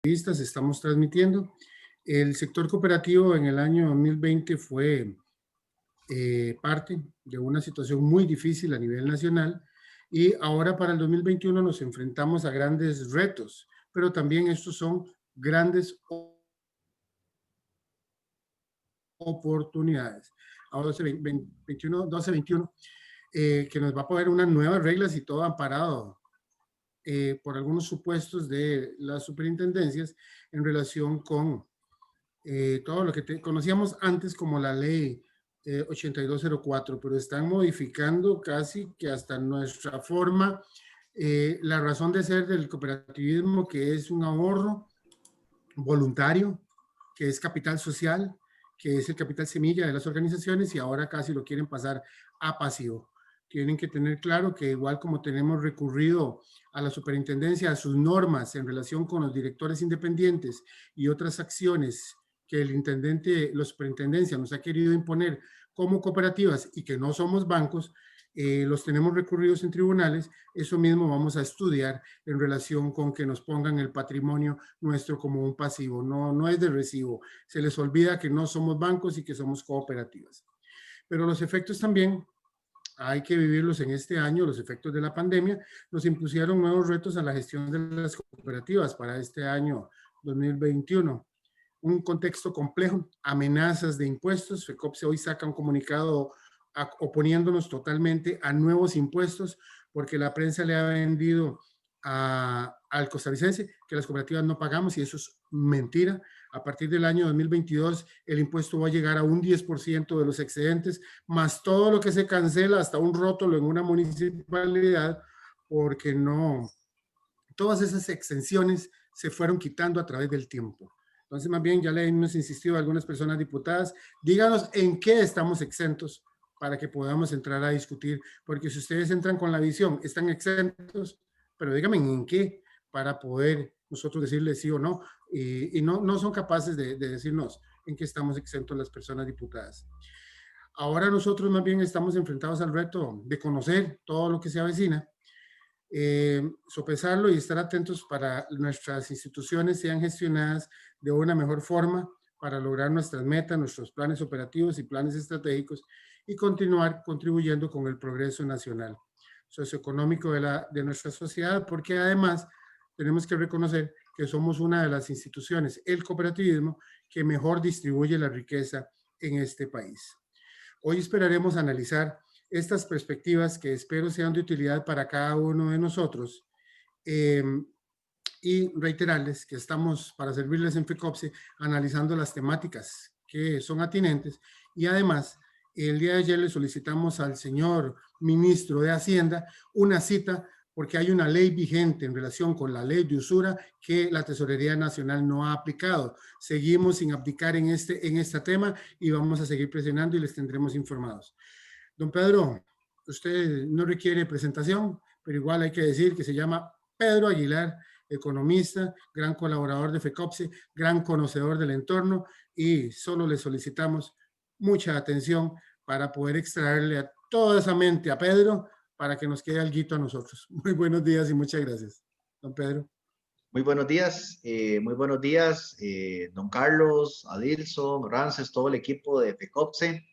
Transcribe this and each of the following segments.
entrevistas estamos transmitiendo. El sector cooperativo en el año 2020 fue parte de una situación muy difícil a nivel nacional y ahora para el 2021 nos enfrentamos a grandes retos, pero también estos son grandes oportunidades. Ahora 1221, que nos va a poner unas nuevas reglas y todo amparado por algunos supuestos de las superintendencias en relación con todo lo que conocíamos antes como la ley 8204, pero están modificando casi que hasta nuestra forma, la razón de ser del cooperativismo, que es un ahorro voluntario, que es capital social, que es el capital semilla de las organizaciones, y ahora casi lo quieren pasar a pasivo. Tienen que tener claro que igual como tenemos recurrido a la superintendencia, a sus normas en relación con los directores independientes y otras acciones que el intendente, la superintendencia nos ha querido imponer como cooperativas y que no somos bancos, los tenemos recurridos en tribunales. Eso mismo vamos a estudiar en relación con que nos pongan el patrimonio nuestro como un pasivo. No, no es de recibo. Se les olvida que no somos bancos y que somos cooperativas. Pero los efectos también hay que vivirlos en este año. Los efectos de la pandemia nos impusieron nuevos retos a la gestión de las cooperativas para este año 2021. Un contexto complejo, amenazas de impuestos. FECOPSE hoy saca un comunicado oponiéndonos totalmente a nuevos impuestos porque la prensa le ha vendido al costarricense que las cooperativas no pagamos, y eso es mentira. A partir del año 2022 el impuesto va a llegar a un 10% de los excedentes, más todo lo que se cancela, hasta un rótulo en una municipalidad, porque no, todas esas exenciones se fueron quitando a través del tiempo. Entonces, más bien, ya le hemos insistido a algunas personas diputadas, díganos en qué estamos exentos para que podamos entrar a discutir, porque si ustedes entran con la visión, están exentos, pero díganme en qué, para poder nosotros decirles sí o no, y no, no son capaces de decirnos en qué estamos exentos las personas diputadas. Ahora nosotros más bien estamos enfrentados al reto de conocer todo lo que se avecina, sopesarlo y estar atentos para nuestras instituciones sean gestionadas de una mejor forma para lograr nuestras metas, nuestros planes operativos y planes estratégicos, y continuar contribuyendo con el progreso nacional, socioeconómico de nuestra sociedad, porque además tenemos que reconocer que somos una de las instituciones, el cooperativismo, que mejor distribuye la riqueza en este país. Hoy esperaremos analizar estas perspectivas que espero sean de utilidad para cada uno de nosotros, eh, y reiterarles que estamos para servirles en FECOPSE analizando las temáticas que son atinentes, y además el día de ayer le solicitamos al señor ministro de Hacienda una cita porque hay una ley vigente en relación con la ley de usura que la Tesorería Nacional no ha aplicado. Seguimos sin abdicar en este tema y vamos a seguir presionando y les tendremos informados. Don Pedro, usted no requiere presentación, pero igual hay que decir que se llama Pedro Aguilar, economista, gran colaborador de FECOPSE, gran conocedor del entorno, y solo le solicitamos mucha atención para poder extraerle a toda esa mente a Pedro para que nos quede alguito a nosotros. Muy buenos días y muchas gracias, don Pedro. Muy buenos días, don Carlos, Adilson, Rances, todo el equipo de FECOPSE.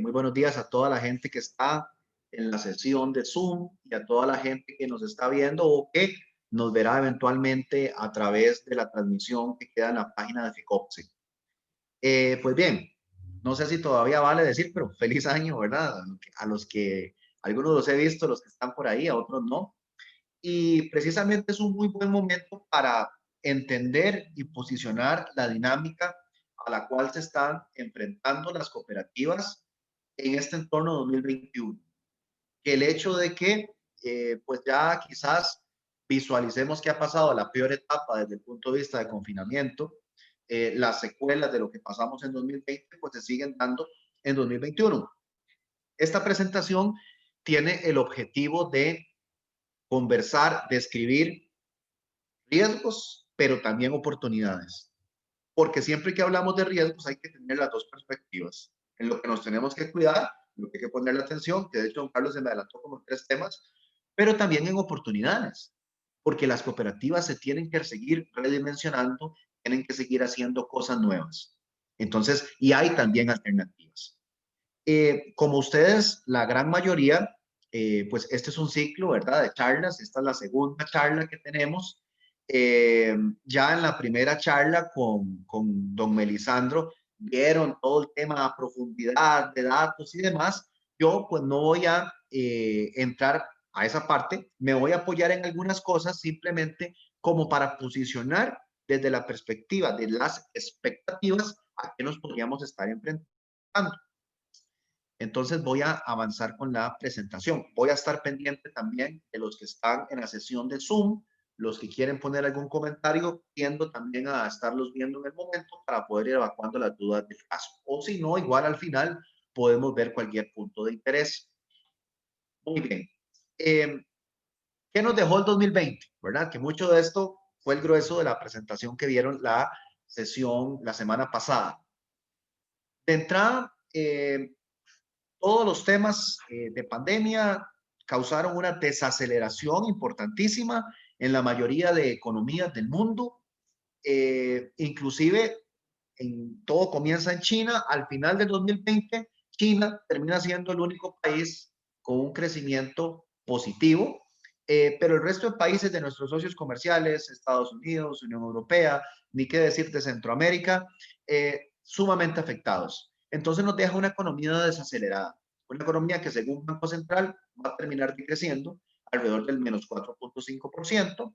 Muy buenos días a toda la gente que está en la sesión de Zoom y a toda la gente que nos está viendo o que nos verá eventualmente a través de la transmisión que queda en la página de FECOPSE. Pues bien, no sé si todavía vale decir, pero feliz año, ¿verdad? A los que algunos los he visto, los que están por ahí, a otros no. Y precisamente es un muy buen momento para entender y posicionar la dinámica a la cual se están enfrentando las cooperativas en este entorno 2021. Que el hecho de que pues ya quizás visualicemos que ha pasado la peor etapa desde el punto de vista de confinamiento, las secuelas de lo que pasamos en 2020 pues se siguen dando en 2021. Esta presentación tiene el objetivo de conversar, describir riesgos, pero también oportunidades. Porque siempre que hablamos de riesgos hay que tener las dos perspectivas. En lo que nos tenemos que cuidar, en lo que hay que ponerle atención, que de hecho don Carlos se me adelantó como 3 temas, pero también en oportunidades. porque las cooperativas se tienen que seguir redimensionando, tienen que seguir haciendo cosas nuevas. Entonces, y hay también alternativas. Como ustedes, la gran mayoría, pues este es un ciclo, ¿verdad? De charlas. Esta es la segunda charla que tenemos. Ya en la primera charla con don Melisandro, vieron todo el tema a profundidad de datos y demás. Yo pues no voy a entrar a esa parte, me voy a apoyar en algunas cosas simplemente como para posicionar desde la perspectiva de las expectativas a qué nos podríamos estar enfrentando. Entonces voy a avanzar con la presentación. Voy a estar pendiente también de los que están en la sesión de Zoom, los que quieren poner algún comentario, tiendo también a estarlos viendo en el momento para poder ir evacuando las dudas del caso. O si no, igual al final podemos ver cualquier punto de interés. Muy bien. ¿Qué nos dejó el 2020? ¿Verdad? Que mucho de esto fue el grueso de la presentación que vieron la sesión la semana pasada. De entrada, todos los temas de pandemia causaron una desaceleración importantísima en la mayoría de economías del mundo. Inclusive, todo comienza en China. Al final del 2020, China termina siendo el único país con un crecimiento positivo, pero el resto de países de nuestros socios comerciales, Estados Unidos, Unión Europea, ni qué decir de Centroamérica, sumamente afectados. Entonces nos deja una economía desacelerada, una economía que según Banco Central va a terminar decreciendo alrededor del menos 4.5%.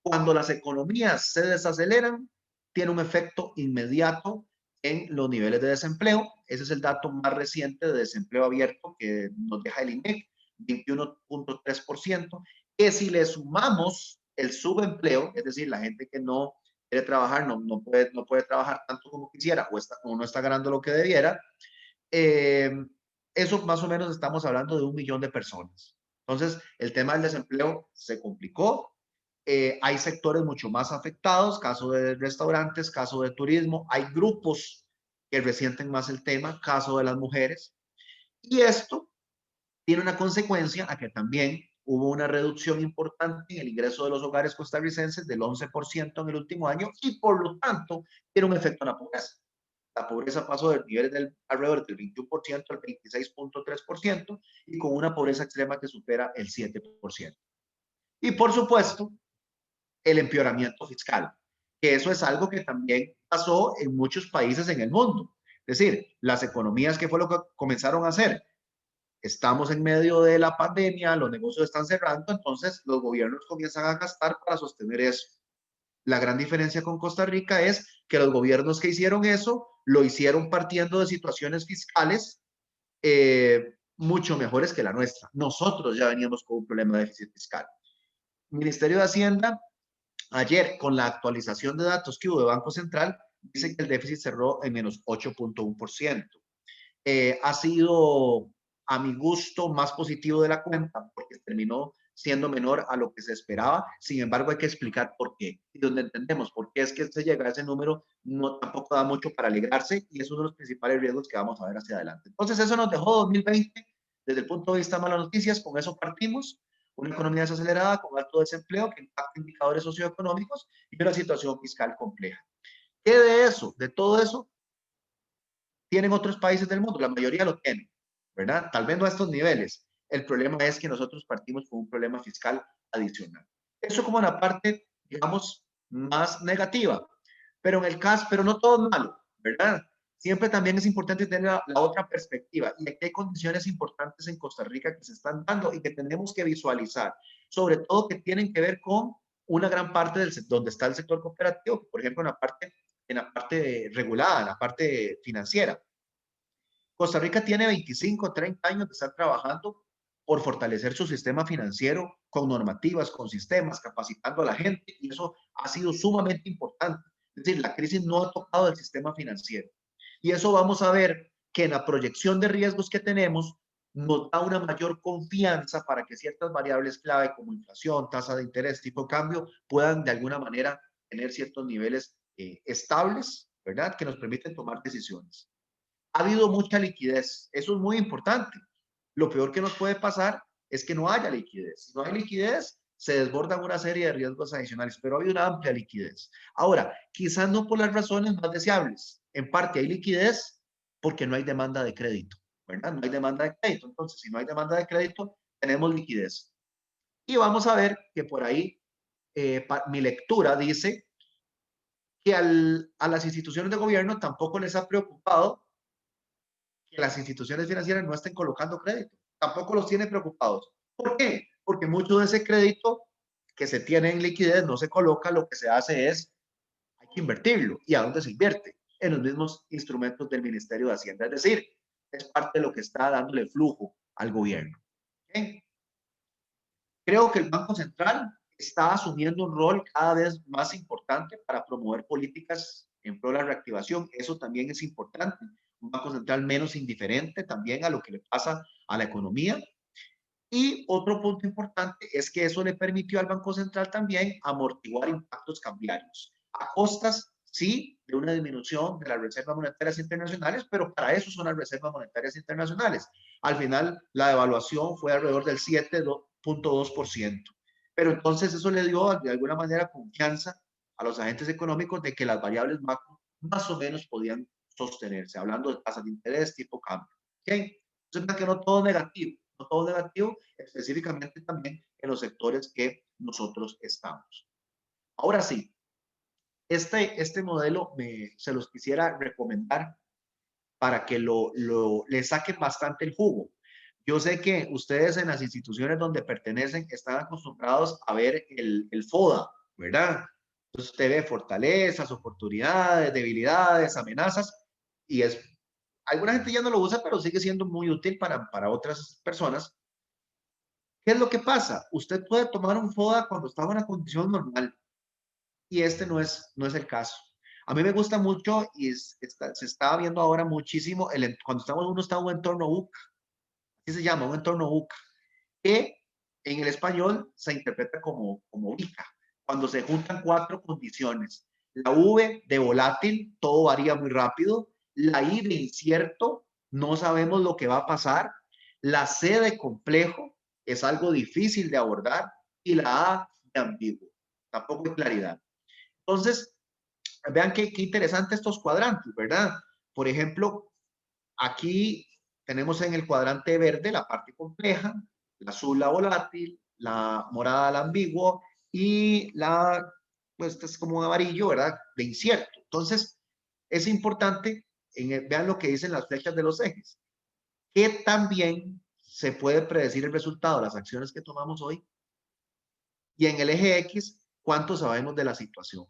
Cuando las economías se desaceleran, tiene un efecto inmediato en los niveles de desempleo. Ese es el dato más reciente de desempleo abierto que nos deja el INEC, 21.3%, que si le sumamos el subempleo, es decir, la gente que no quiere trabajar, no puede trabajar tanto como quisiera o no está ganando lo que debiera, eso más o menos estamos hablando de 1 millón de personas. Entonces, el tema del desempleo se complicó. Hay sectores mucho más afectados, caso de restaurantes, caso de turismo. Hay grupos que resienten más el tema, caso de las mujeres. Y esto tiene una consecuencia a que también hubo una reducción importante en el ingreso de los hogares costarricenses del 11% en el último año y por lo tanto tiene un efecto en la pobreza. La pobreza pasó de niveles del alrededor del 21% al 26.3% y con una pobreza extrema que supera el 7%. Y por supuesto, el empeoramiento fiscal, que eso es algo que también pasó en muchos países en el mundo. Es decir, las economías, ¿qué fue lo que comenzaron a hacer? Estamos en medio de la pandemia, los negocios están cerrando, entonces los gobiernos comienzan a gastar para sostener eso. La gran diferencia con Costa Rica es que los gobiernos que hicieron eso lo hicieron partiendo de situaciones fiscales mucho mejores que la nuestra. Nosotros ya veníamos con un problema de déficit fiscal. El Ministerio de Hacienda, ayer, con la actualización de datos que hubo de Banco Central, dice que el déficit cerró en menos 8.1%. Ha sido, a mi gusto, más positivo de la cuenta porque terminó siendo menor a lo que se esperaba. Sin embargo, hay que explicar por qué. Y donde entendemos por qué es que se llega a ese número, no tampoco da mucho para alegrarse y es uno de los principales riesgos que vamos a ver hacia adelante. Entonces, eso nos dejó 2020 desde el punto de vista de malas noticias. Con eso partimos. Una economía desacelerada con alto desempleo que impacta indicadores socioeconómicos y una situación fiscal compleja. ¿Qué de eso? De todo eso, tienen otros países del mundo, la mayoría lo tienen, ¿verdad? Tal vez no a estos niveles. El problema es que nosotros partimos con un problema fiscal adicional. Eso como la parte, digamos, más negativa. Pero en el caso, pero no todo es malo, ¿verdad? Siempre también es importante tener la otra perspectiva. Y aquí hay condiciones importantes en Costa Rica que se están dando y que tenemos que visualizar, sobre todo que tienen que ver con una gran parte del donde está el sector cooperativo, por ejemplo, en la parte regulada, en la parte financiera. Costa Rica tiene 25, 30 años de estar trabajando por fortalecer su sistema financiero con normativas, con sistemas, capacitando a la gente, y eso ha sido sumamente importante. Es decir, la crisis no ha tocado el sistema financiero. Y eso vamos a ver que en la proyección de riesgos que tenemos nos da una mayor confianza para que ciertas variables clave como inflación, tasa de interés, tipo de cambio, puedan de alguna manera tener ciertos niveles estables, ¿verdad? Que nos permiten tomar decisiones. Ha habido mucha liquidez, eso es muy importante. Lo peor que nos puede pasar es que no haya liquidez. Si no hay liquidez, se desbordan una serie de riesgos adicionales, pero hay una amplia liquidez. Ahora, quizás no por las razones más deseables. En parte hay liquidez porque no hay demanda de crédito, ¿verdad? No hay demanda de crédito. Entonces, si no hay demanda de crédito, tenemos liquidez. Y vamos a ver que por ahí mi lectura dice que a las instituciones de gobierno tampoco les ha preocupado que las instituciones financieras no estén colocando crédito. Tampoco los tiene preocupados. ¿Por qué? Porque mucho de ese crédito que se tiene en liquidez no se coloca, lo que se hace es, hay que invertirlo. ¿Y a dónde se invierte? En los mismos instrumentos del Ministerio de Hacienda. Es decir, es parte de lo que está dándole flujo al gobierno. ¿Okay? Creo que el Banco Central está asumiendo un rol cada vez más importante para promover políticas en pro de la reactivación. Eso también es importante. Un Banco Central menos indiferente también a lo que le pasa a la economía. Y otro punto importante es que eso le permitió al Banco Central también amortiguar impactos cambiarios. A costas, sí, de una disminución de las reservas monetarias internacionales, pero para eso son las reservas monetarias internacionales. Al final, la devaluación fue alrededor del 7.2%. Pero entonces eso le dio de alguna manera confianza a los agentes económicos de que las variables macro más o menos podían sostenerse, hablando de tasas de interés, tipo cambio. ¿Okay? Entonces, que no todo negativo, no todo negativo, específicamente también en los sectores que nosotros estamos. Ahora sí, este modelo se los quisiera recomendar para que le saquen bastante el jugo. Yo sé que ustedes en las instituciones donde pertenecen están acostumbrados a ver el FODA, ¿verdad? Entonces usted ve fortalezas, oportunidades, debilidades, amenazas, y alguna gente ya no lo usa, pero sigue siendo muy útil para otras personas. ¿Qué es lo que pasa? Usted puede tomar un FODA cuando está en una condición normal, y este no es el caso. A mí me gusta mucho y se está viendo ahora muchísimo cuando uno está en un entorno UCA, así se llama, un entorno UCA, que en el español se interpreta como ICA, cuando se juntan cuatro condiciones. La V de volátil, todo varía muy rápido. La I de incierto, no sabemos lo que va a pasar. La C de complejo, es algo difícil de abordar. Y la A de ambiguo, tampoco hay claridad. Entonces, vean qué interesante estos cuadrantes, ¿verdad? Por ejemplo, aquí tenemos en el cuadrante verde la parte compleja, la azul la volátil, la morada la ambiguo y pues este es como un amarillo, ¿verdad? De incierto. Entonces, es importante, vean lo que dicen las flechas de los ejes, que también se puede predecir el resultado de las acciones que tomamos hoy. Y en el eje X, ¿cuánto sabemos de la situación?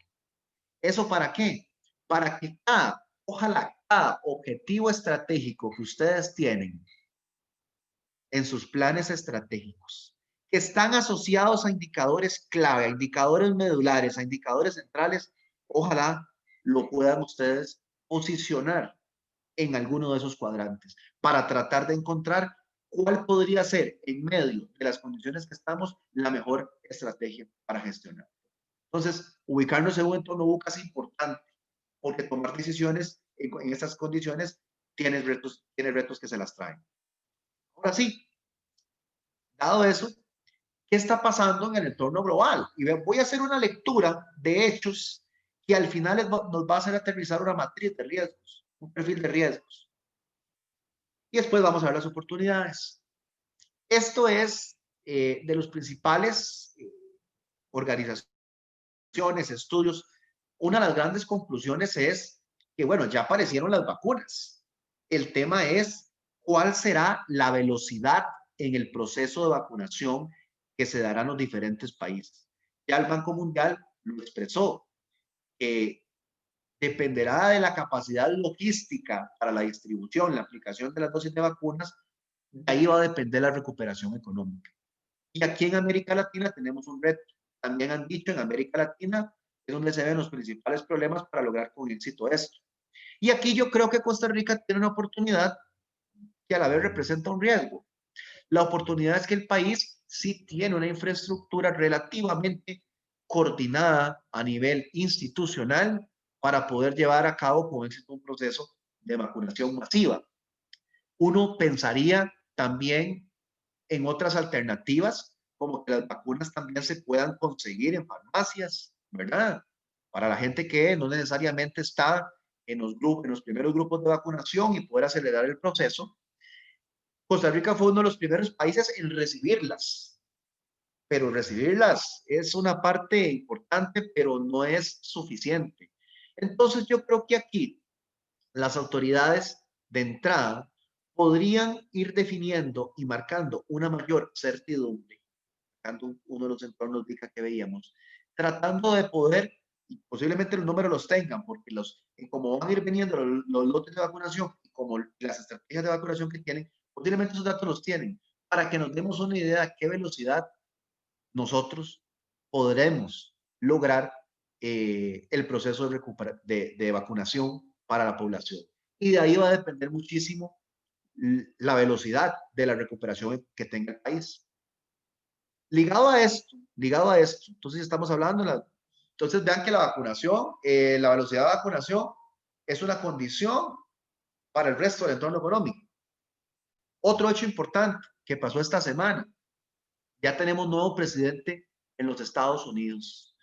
¿Eso para qué? Para que ojalá cada objetivo estratégico que ustedes tienen en sus planes estratégicos, que están asociados a indicadores clave, a indicadores medulares, a indicadores centrales, ojalá lo puedan ustedes posicionar en alguno de esos cuadrantes para tratar de encontrar cuál podría ser, en medio de las condiciones que estamos, la mejor estrategia para gestionar. Entonces, ubicarnos en un entorno UCA es importante porque tomar decisiones en estas condiciones tiene retos que se las traen. Ahora sí, dado eso, ¿qué está pasando en el entorno global? Y voy a hacer una lectura de hechos que al final nos va a hacer aterrizar una matriz de riesgos, un perfil de riesgos. Y después vamos a ver las oportunidades. Esto es de los principales organizaciones, estudios. Una de las grandes conclusiones es que, bueno, ya aparecieron las vacunas. El tema es cuál será la velocidad en el proceso de vacunación que se dará en los diferentes países. Ya el Banco Mundial lo expresó, que dependerá de la capacidad logística para la distribución, la aplicación de las dosis de vacunas, de ahí va a depender la recuperación económica. Y aquí en América Latina tenemos un reto. También han dicho en América Latina es donde se ven los principales problemas para lograr con éxito esto. Y aquí yo creo que Costa Rica tiene una oportunidad que a la vez representa un riesgo. La oportunidad es que el país sí tiene una infraestructura relativamente coordinada a nivel institucional para poder llevar a cabo con éxito un proceso de vacunación masiva. Uno pensaría también en otras alternativas como que las vacunas también se puedan conseguir en farmacias, ¿verdad? Para la gente que no necesariamente está en los grupos, en los primeros grupos de vacunación y poder acelerar el proceso. Costa Rica fue uno de los primeros países en recibirlas, pero recibirlas es una parte importante, pero no es suficiente. Entonces yo creo que aquí las autoridades de entrada podrían ir definiendo y marcando una mayor certidumbre, uno de los entornos que veíamos, tratando de poder, y posiblemente los números los tengan, porque como van a ir viniendo los lotes de vacunación y como las estrategias de vacunación que tienen, posiblemente esos datos los tienen, para que nos demos una idea de qué velocidad nosotros podremos lograr el proceso de vacunación para la población. Y de ahí va a depender muchísimo la velocidad de la recuperación que tenga el país. Ligado a esto, entonces estamos hablando, entonces vean que la vacunación, la velocidad de vacunación es una condición para el resto del entorno económico. Otro hecho importante que pasó esta semana, ya tenemos nuevo presidente en los Estados Unidos.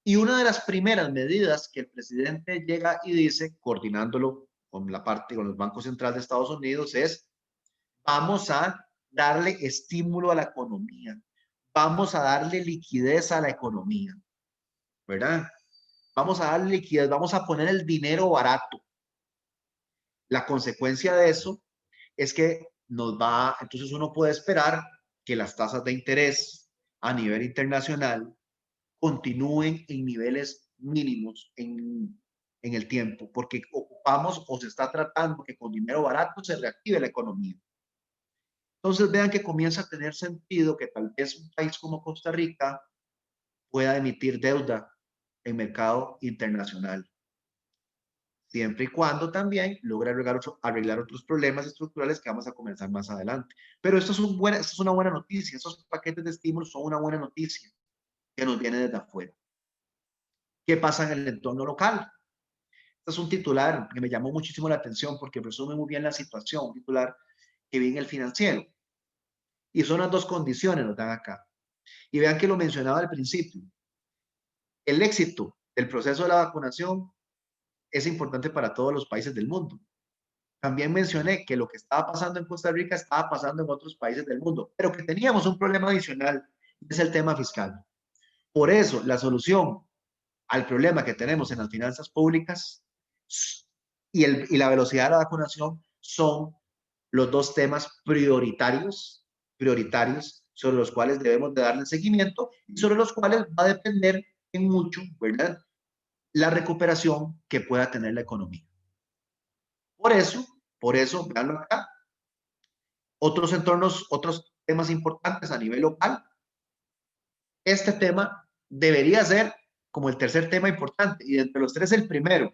Y una de las primeras medidas que el presidente llega y dice, coordinándolo con con el Banco Central de Estados Unidos, es: vamos a darle estímulo a la economía, vamos a darle liquidez a la economía, ¿verdad? Vamos a darle liquidez, vamos a poner el dinero barato. La consecuencia de eso es que entonces uno puede esperar que las tasas de interés a nivel internacional continúen en niveles mínimos en el tiempo, porque ocupamos o se está tratando que con dinero barato se reactive la economía. Entonces vean que comienza a tener sentido que tal vez un país como Costa Rica pueda emitir deuda en mercado internacional, siempre y cuando también logre arreglar otros problemas estructurales que vamos a comenzar más adelante. Pero esto es una buena noticia, esos paquetes de estímulos son una buena noticia que nos viene desde afuera. ¿Qué pasa en el entorno local? Este es un titular que me llamó muchísimo la atención porque resume muy bien la situación, un titular que vi en el Financiero. Y son las dos condiciones, nos dan acá. Y vean que lo mencionaba al principio. El éxito del proceso de la vacunación es importante para todos los países del mundo. También mencioné que lo que estaba pasando en Costa Rica estaba pasando en otros países del mundo, pero que teníamos un problema adicional, es el tema fiscal. Por eso, la solución al problema que tenemos en las finanzas públicas y la velocidad de la vacunación son los dos temas prioritarios sobre los cuales debemos de darle seguimiento y sobre los cuales va a depender en mucho, ¿verdad?, la recuperación que pueda tener la economía. Por eso, veanlo acá, otros temas importantes a nivel local. Este tema debería ser como el tercer tema importante y de entre los tres el primero.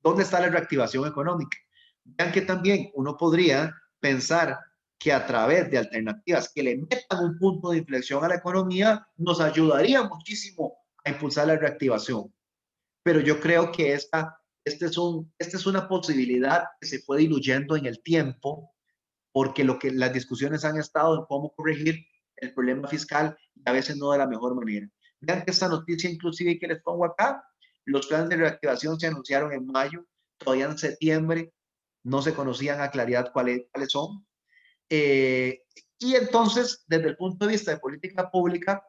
¿Dónde está la reactivación económica? Vean que también uno podría pensar que a través de alternativas que le metan un punto de inflexión a la economía nos ayudaría muchísimo a impulsar la reactivación. Pero yo creo que esta es una posibilidad que se fue diluyendo en el tiempo porque las discusiones han estado en cómo corregir el problema fiscal y a veces no de la mejor manera. Vean que esta noticia inclusive que les pongo acá, los planes de reactivación se anunciaron en mayo, todavía en septiembre no se conocían a claridad cuáles son. Y entonces, desde el punto de vista de política pública,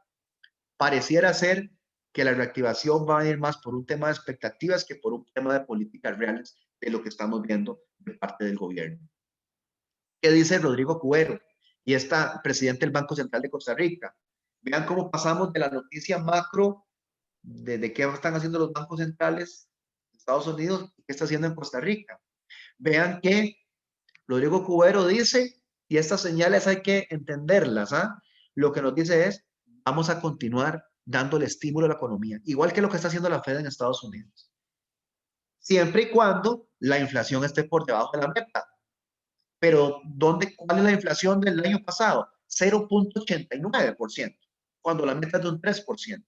pareciera ser que la reactivación va a ir más por un tema de expectativas que por un tema de políticas reales de lo que estamos viendo de parte del gobierno. ¿Qué dice Rodrigo Cubero? Y está presidente del Banco Central de Costa Rica. Vean cómo pasamos de la noticia macro de qué están haciendo los bancos centrales de Estados Unidos y qué está haciendo en Costa Rica. Vean que Rodrigo Cubero dice, y estas señales hay que entenderlas, ¿ah? Lo que nos dice es, vamos a continuar dándole estímulo a la economía, igual que lo que está haciendo la Fed en Estados Unidos, siempre y cuando la inflación esté por debajo de la meta. Pero ¿cuál es la inflación del año pasado? 0.89%, cuando la meta es de un 3%.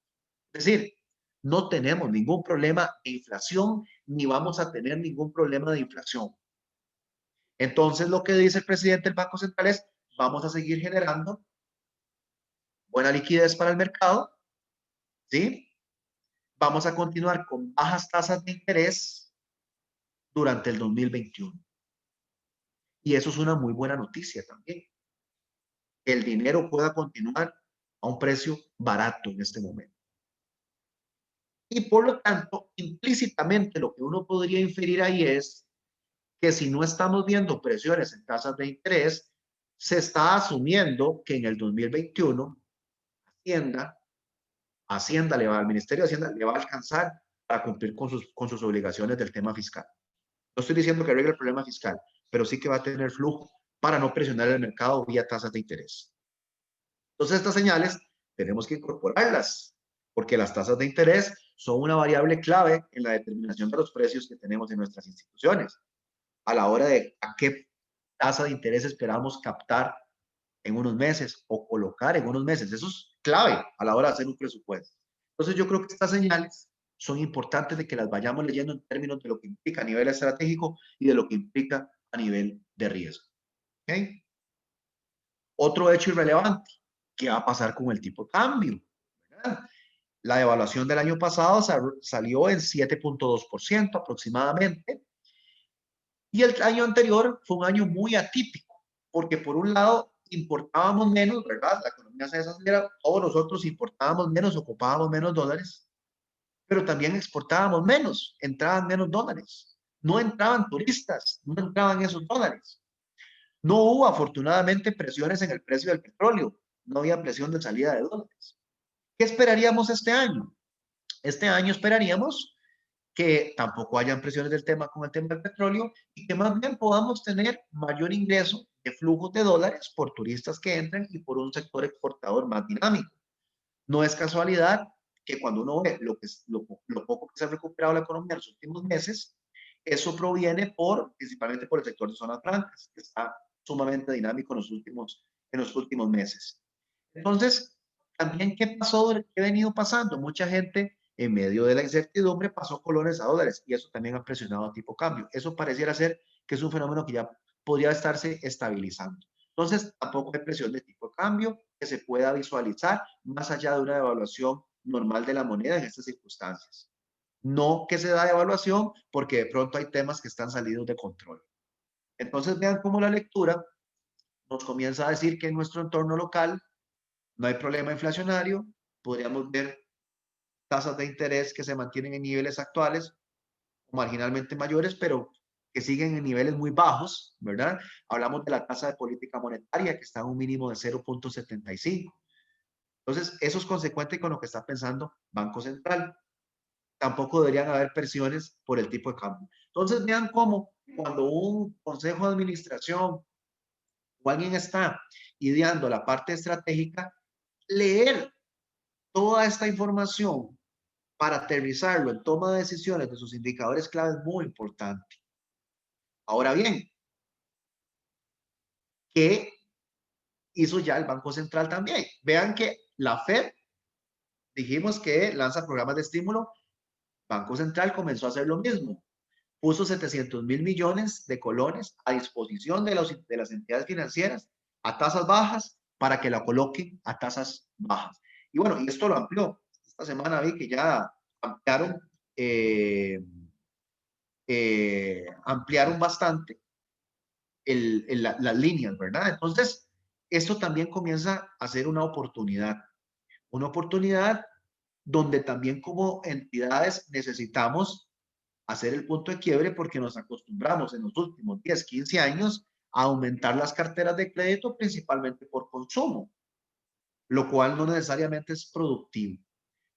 Es decir, no tenemos ningún problema de inflación ni vamos a tener ningún problema de inflación. Entonces, lo que dice el presidente del Banco Central es, vamos a seguir generando buena liquidez para el mercado, ¿sí? Vamos a continuar con bajas tasas de interés durante el 2021. Y eso es una muy buena noticia también. Que el dinero pueda continuar a un precio barato en este momento. Y por lo tanto, implícitamente lo que uno podría inferir ahí es que si no estamos viendo presiones en tasas de interés, se está asumiendo que en el 2021 Hacienda le va, al Ministerio de Hacienda le va a alcanzar para cumplir con sus obligaciones del tema fiscal. No estoy diciendo que arregle el problema fiscal, pero sí que va a tener flujo para no presionar el mercado vía tasas de interés. Entonces, estas señales tenemos que incorporarlas, porque las tasas de interés son una variable clave en la determinación de los precios que tenemos en nuestras instituciones, a la hora de a qué tasa de interés esperamos captar en unos meses o colocar en unos meses. Eso es clave a la hora de hacer un presupuesto. Entonces, yo creo que estas señales son importantes de que las vayamos leyendo en términos de lo que implica a nivel estratégico y de lo que implica a nivel de riesgo. ¿Okay? Otro hecho irrelevante, ¿qué va a pasar con el tipo de cambio? ¿Verdad? La devaluación del año pasado salió en 7.2% aproximadamente, y el año anterior fue un año muy atípico, porque por un lado importábamos menos, ¿verdad? La economía se desacelera, todos nosotros importábamos menos, ocupábamos menos dólares, pero también exportábamos menos, entraban menos dólares, no entraban turistas, no entraban esos dólares. No hubo afortunadamente presiones en el precio del petróleo, no había presión de salida de dólares. ¿Qué esperaríamos este año? Este año esperaríamos que tampoco hayan presiones del tema con el tema del petróleo y que más bien podamos tener mayor ingreso de flujos de dólares por turistas que entran y por un sector exportador más dinámico. No es casualidad que cuando uno ve lo poco que se ha recuperado la economía en los últimos meses, eso proviene principalmente por el sector de zonas francas, que está sumamente dinámico en los últimos meses. Entonces, también, ¿qué pasó? ¿Qué ha venido pasando? Mucha gente, en medio de la incertidumbre, pasó colones a dólares y eso también ha presionado a tipo cambio. Eso pareciera ser que es un fenómeno que ya podría estarse estabilizando. Entonces, tampoco hay presión de tipo de cambio que se pueda visualizar más allá de una devaluación normal de la moneda en estas circunstancias. No que se da devaluación porque de pronto hay temas que están salidos de control. Entonces, vean cómo la lectura nos comienza a decir que en nuestro entorno local no hay problema inflacionario, podríamos ver tasas de interés que se mantienen en niveles actuales, marginalmente mayores, pero que siguen en niveles muy bajos, ¿verdad? Hablamos de la tasa de política monetaria que está en un mínimo de 0.75. Entonces, eso es consecuente con lo que está pensando Banco Central. Tampoco deberían haber presiones por el tipo de cambio. Entonces, vean cómo cuando un consejo de administración o alguien está ideando la parte estratégica, leer toda esta información para aterrizarlo en toma de decisiones de sus indicadores clave es muy importante. Ahora bien, ¿qué hizo ya el Banco Central también? Vean que la Fed, dijimos que lanza programas de estímulo, Banco Central comenzó a hacer lo mismo. Puso 700.000 millones de colones a disposición de las entidades financieras a tasas bajas para que la coloquen a tasas bajas. Y bueno, y esto lo amplió. Esta semana vi que ya ampliaron ampliaron bastante las líneas, ¿verdad? Entonces, esto también comienza a ser una oportunidad donde también como entidades necesitamos hacer el punto de quiebre porque nos acostumbramos en los últimos 10, 15 años a aumentar las carteras de crédito principalmente por consumo, lo cual no necesariamente es productivo.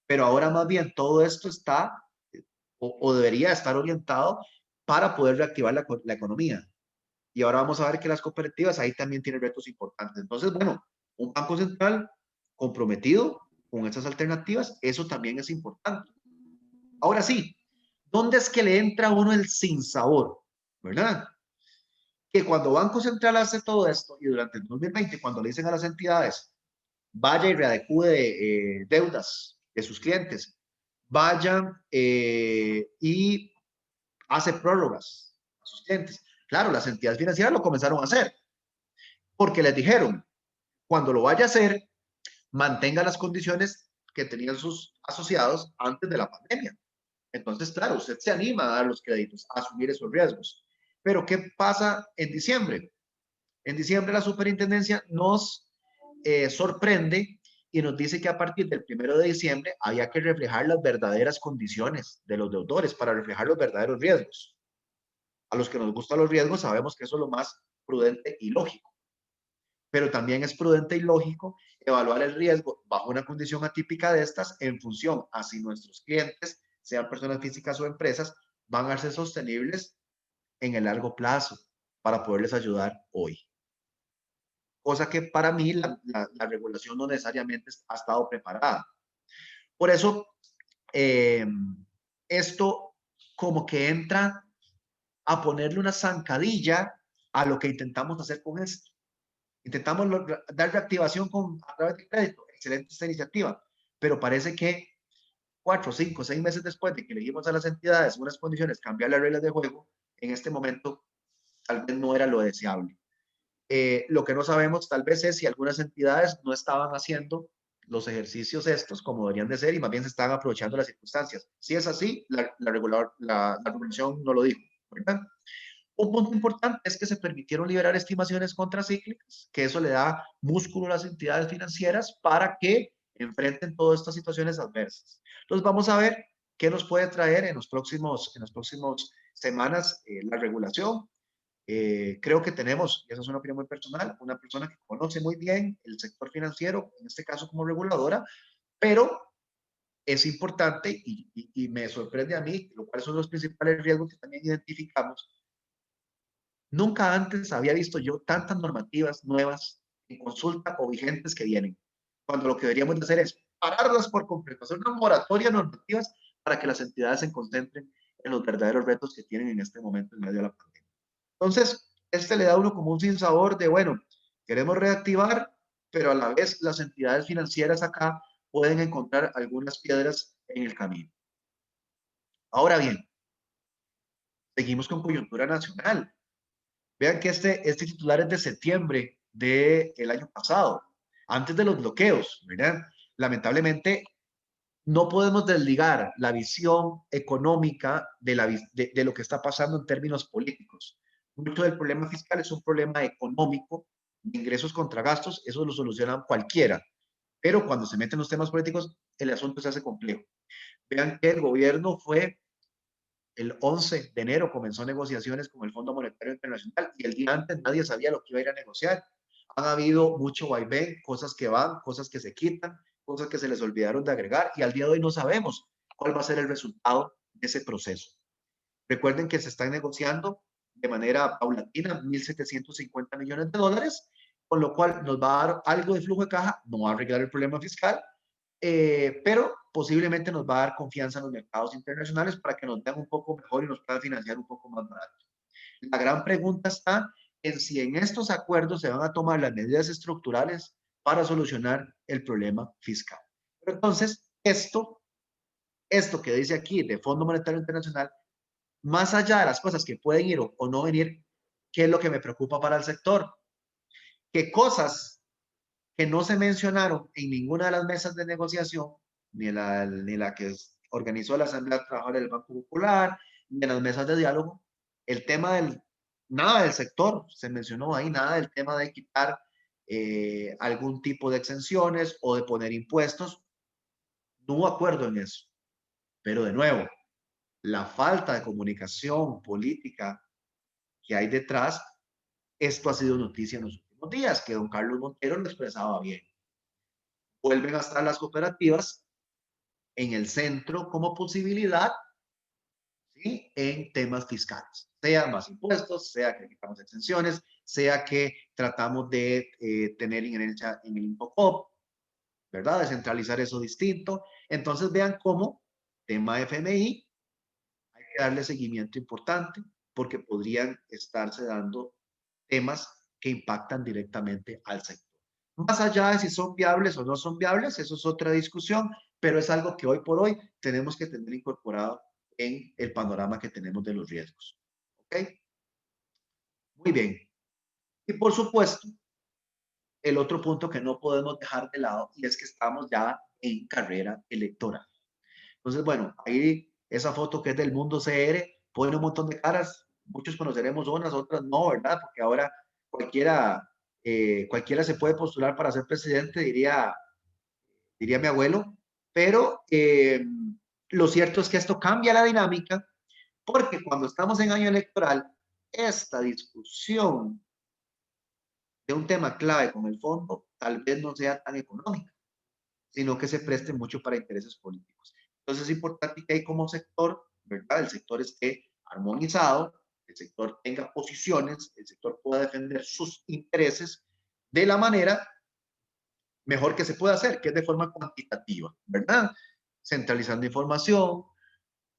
Pero ahora más bien todo esto está o debería estar orientado para poder reactivar la economía. Y ahora vamos a ver que las cooperativas ahí también tienen retos importantes. Entonces, bueno, un banco central comprometido con esas alternativas, eso también es importante. Ahora sí, ¿dónde es que le entra a uno el sinsabor? ¿Verdad? Que cuando Banco Central hace todo esto y durante el 2020, cuando le dicen a las entidades, vaya y readecue deudas de sus clientes, vaya y hace prórrogas a sus clientes. Claro, las entidades financieras lo comenzaron a hacer porque les dijeron, cuando lo vaya a hacer, mantenga las condiciones que tenían sus asociados antes de la pandemia. Entonces, claro, usted se anima a dar los créditos, a asumir esos riesgos. Pero, ¿qué pasa en diciembre? En diciembre la superintendencia nos sorprende y nos dice que a partir del 1 de diciembre había que reflejar las verdaderas condiciones de los deudores para reflejar los verdaderos riesgos. A los que nos gustan los riesgos sabemos que eso es lo más prudente y lógico, pero también es prudente y lógico evaluar el riesgo bajo una condición atípica de estas en función a si nuestros clientes, sean personas físicas o empresas, van a ser sostenibles en el largo plazo para poderles ayudar hoy. Cosa que para mí la regulación no necesariamente ha estado preparada. Por eso, esto como que entra a ponerle una zancadilla a lo que intentamos hacer con esto. Intentamos dar reactivación a través del crédito. Excelente esta iniciativa. Pero parece que 4, 5, 6 meses después de que elegimos a las entidades unas condiciones, cambiar las reglas de juego, en este momento tal vez no era lo deseable. Lo que no sabemos tal vez es si algunas entidades no estaban haciendo los ejercicios estos como deberían de ser y más bien se estaban aprovechando las circunstancias. Si es así, la regulación no lo dijo, ¿verdad? Un punto importante es que se permitieron liberar estimaciones contracíclicas, que eso le da músculo a las entidades financieras para que enfrenten todas estas situaciones adversas. Entonces vamos a ver qué nos puede traer en los próximos semanas la regulación. Creo que tenemos, y esa es una opinión muy personal, una persona que conoce muy bien el sector financiero, en este caso como reguladora, pero es importante y me sorprende a mí, lo cual son los principales riesgos que también identificamos. Nunca antes había visto yo tantas normativas nuevas en consulta o vigentes que vienen, cuando lo que deberíamos de hacer es pararlas por completo, hacer una moratoria de normativas para que las entidades se concentren en los verdaderos retos que tienen en este momento en medio de la pandemia. Entonces, le da a uno como un sinsabor de, bueno, queremos reactivar, pero a la vez las entidades financieras acá pueden encontrar algunas piedras en el camino. Ahora bien, seguimos con coyuntura nacional. Vean que este titular es de septiembre del año pasado, antes de los bloqueos, ¿verdad? Lamentablemente, no podemos desligar la visión económica de lo que está pasando en términos políticos. Mucho del problema fiscal es un problema económico, de ingresos contra gastos, eso lo soluciona cualquiera. Pero cuando se meten los temas políticos, el asunto se hace complejo. Vean que el gobierno fue el 11 de enero, comenzó negociaciones con el Fondo Monetario Internacional y el día antes nadie sabía lo que iba a ir a negociar. Han habido mucho vaivén, cosas que van, cosas que se quitan, cosas que se les olvidaron de agregar y al día de hoy no sabemos cuál va a ser el resultado de ese proceso. Recuerden que se están negociando de manera paulatina 1.750 millones de dólares, con lo cual nos va a dar algo de flujo de caja, no va a arreglar el problema fiscal, pero posiblemente nos va a dar confianza en los mercados internacionales para que nos vean un poco mejor y nos puedan financiar un poco más barato. La gran pregunta está en si en estos acuerdos se van a tomar las medidas estructurales para solucionar el problema fiscal. Pero entonces, esto que dice aquí de Fondo Monetario Internacional, más allá de las cosas que pueden ir o no venir, ¿qué es lo que me preocupa para el sector? ¿Qué cosas que no se mencionaron en ninguna de las mesas de negociación, ni la que organizó la Asamblea de Trabajadores del Banco Popular, ni en las mesas de diálogo? El tema nada del sector se mencionó ahí, nada del tema de quitar algún tipo de exenciones o de poner impuestos. No hubo acuerdo en eso. Pero de nuevo, la falta de comunicación política que hay detrás, esto ha sido noticia en los últimos días, que don Carlos Montero lo expresaba bien. Vuelven a estar las cooperativas en el centro como posibilidad, ¿sí?, en temas fiscales, sea más impuestos, sea que quitamos exenciones, sea que tratamos de tener injerencia en el INCOCOP, ¿verdad? Descentralizar eso distinto. Entonces vean cómo tema FMI hay que darle seguimiento importante porque podrían estarse dando temas que impactan directamente al sector. Más allá de si son viables o no son viables, eso es otra discusión, pero es algo que hoy por hoy tenemos que tener incorporado en el panorama que tenemos de los riesgos. ¿Ok? Muy bien. Y por supuesto, el otro punto que no podemos dejar de lado, y es que estamos ya en carrera electoral. Entonces, bueno, ahí esa foto que es del Mundo CR pone un montón de caras, muchos conoceremos unas, otras no, ¿verdad? Porque ahora cualquiera, cualquiera se puede postular para ser presidente, diría mi abuelo, pero lo cierto es que esto cambia la dinámica, porque cuando estamos en año electoral, esta discusión de un tema clave como el fondo tal vez no sea tan económica, sino que se preste mucho para intereses políticos. Entonces es importante que ahí como sector, ¿verdad? El sector esté armonizado, el sector tenga posiciones, el sector pueda defender sus intereses de la manera mejor que se puede hacer, que es de forma cuantitativa, ¿verdad? Centralizando información,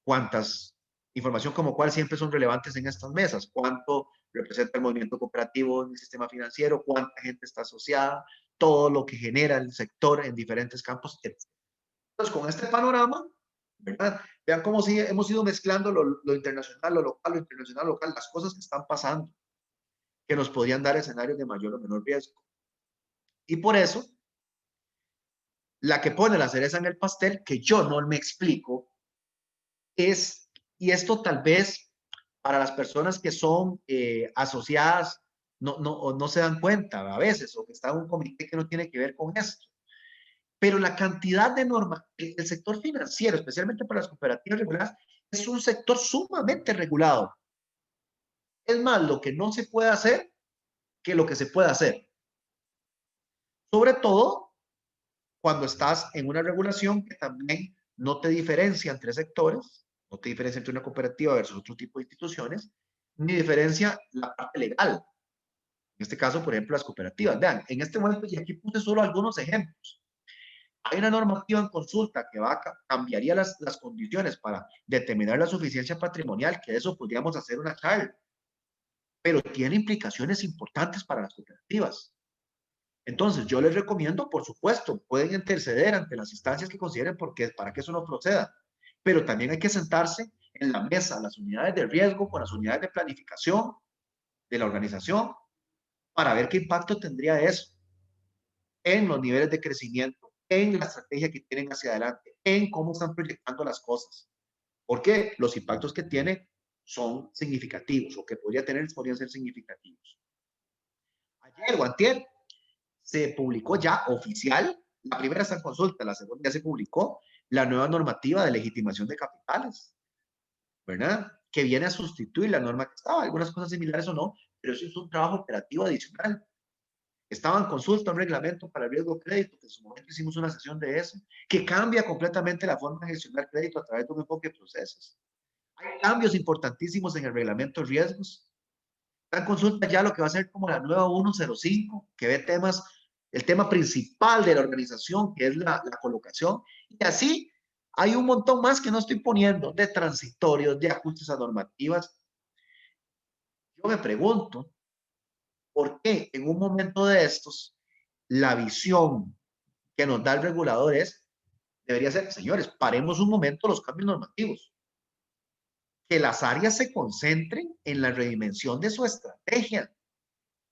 cuántas, información como cuál siempre son relevantes en estas mesas, cuánto representa el movimiento cooperativo en el sistema financiero, cuánta gente está asociada, todo lo que genera el sector en diferentes campos, etc. Entonces, con este panorama, ¿verdad? Vean cómo si hemos ido mezclando lo internacional, lo local, lo internacional, lo local, las cosas que están pasando, que nos podrían dar escenarios de mayor o menor riesgo. Y por eso, la que pone la cereza en el pastel, que yo no me explico, es, y esto tal vez para las personas que son asociadas no se dan cuenta a veces, o que está en un comité que no tiene que ver con esto. Pero la cantidad de normas, el sector financiero, especialmente para las cooperativas reguladas, es un sector sumamente regulado. Es más lo que no se puede hacer que lo que se puede hacer. Sobre todo cuando estás en una regulación que también no te diferencia entre sectores, no te diferencia entre una cooperativa versus otro tipo de instituciones, ni diferencia la parte legal. En este caso, por ejemplo, las cooperativas. Vean, en este momento, y aquí puse solo algunos ejemplos, hay una normativa en consulta que cambiaría las condiciones para determinar la suficiencia patrimonial, que de eso podríamos hacer una charla, pero tiene implicaciones importantes para las cooperativas. Entonces, yo les recomiendo, por supuesto, pueden interceder ante las instancias que consideren para que eso no proceda, pero también hay que sentarse en la mesa, las unidades de riesgo, con las unidades de planificación de la organización, para ver qué impacto tendría eso en los niveles de crecimiento, en la estrategia que tienen hacia adelante, en cómo están proyectando las cosas. Porque los impactos que tiene son significativos, o que podrían ser significativos. Ayer o antier se publicó ya oficial, la primera está en consulta, la segunda ya se publicó, la nueva normativa de legitimación de capitales, ¿verdad? Que viene a sustituir la norma que estaba, algunas cosas similares o no, pero eso es un trabajo operativo adicional. Estaba en consulta un reglamento para el riesgo de crédito, que en su momento hicimos una sesión de eso, que cambia completamente la forma de gestionar crédito a través de un enfoque de procesos. Hay cambios importantísimos en el reglamento de riesgos. Está en consulta ya lo que va a ser como la nueva 105, que ve temas, el tema principal de la organización, que es la colocación, y así hay un montón más que no estoy poniendo, de transitorios, de ajustes a normativas. Yo me pregunto, ¿por qué en un momento de estos la visión que nos da el regulador debería ser, señores, paremos un momento los cambios normativos, que las áreas se concentren en la redimensión de su estrategia,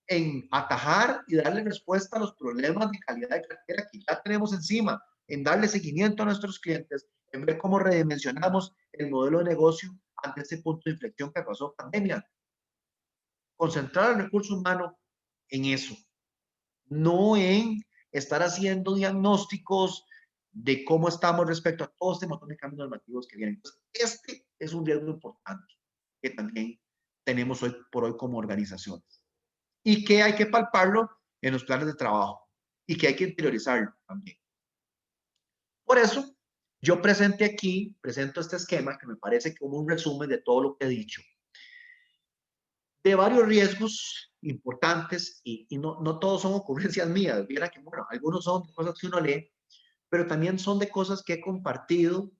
en atajar y darle respuesta a los problemas de calidad de cartera que ya tenemos encima, en darle seguimiento a nuestros clientes, en ver cómo redimensionamos el modelo de negocio ante este punto de inflexión que pasó pandemia. Concentrar el recurso humano en eso, no en estar haciendo diagnósticos de cómo estamos respecto a todo este montón de cambios normativos que vienen. Entonces, este es un riesgo importante que también tenemos hoy por hoy como organizaciones y que hay que palparlo en los planes de trabajo y que hay que interiorizarlo también. Por eso, yo presento este esquema que me parece como un resumen de todo lo que he dicho, de varios riesgos importantes y no todos son ocurrencias mías. Viera que, bueno, algunos son cosas que uno lee, pero también son de cosas que he compartido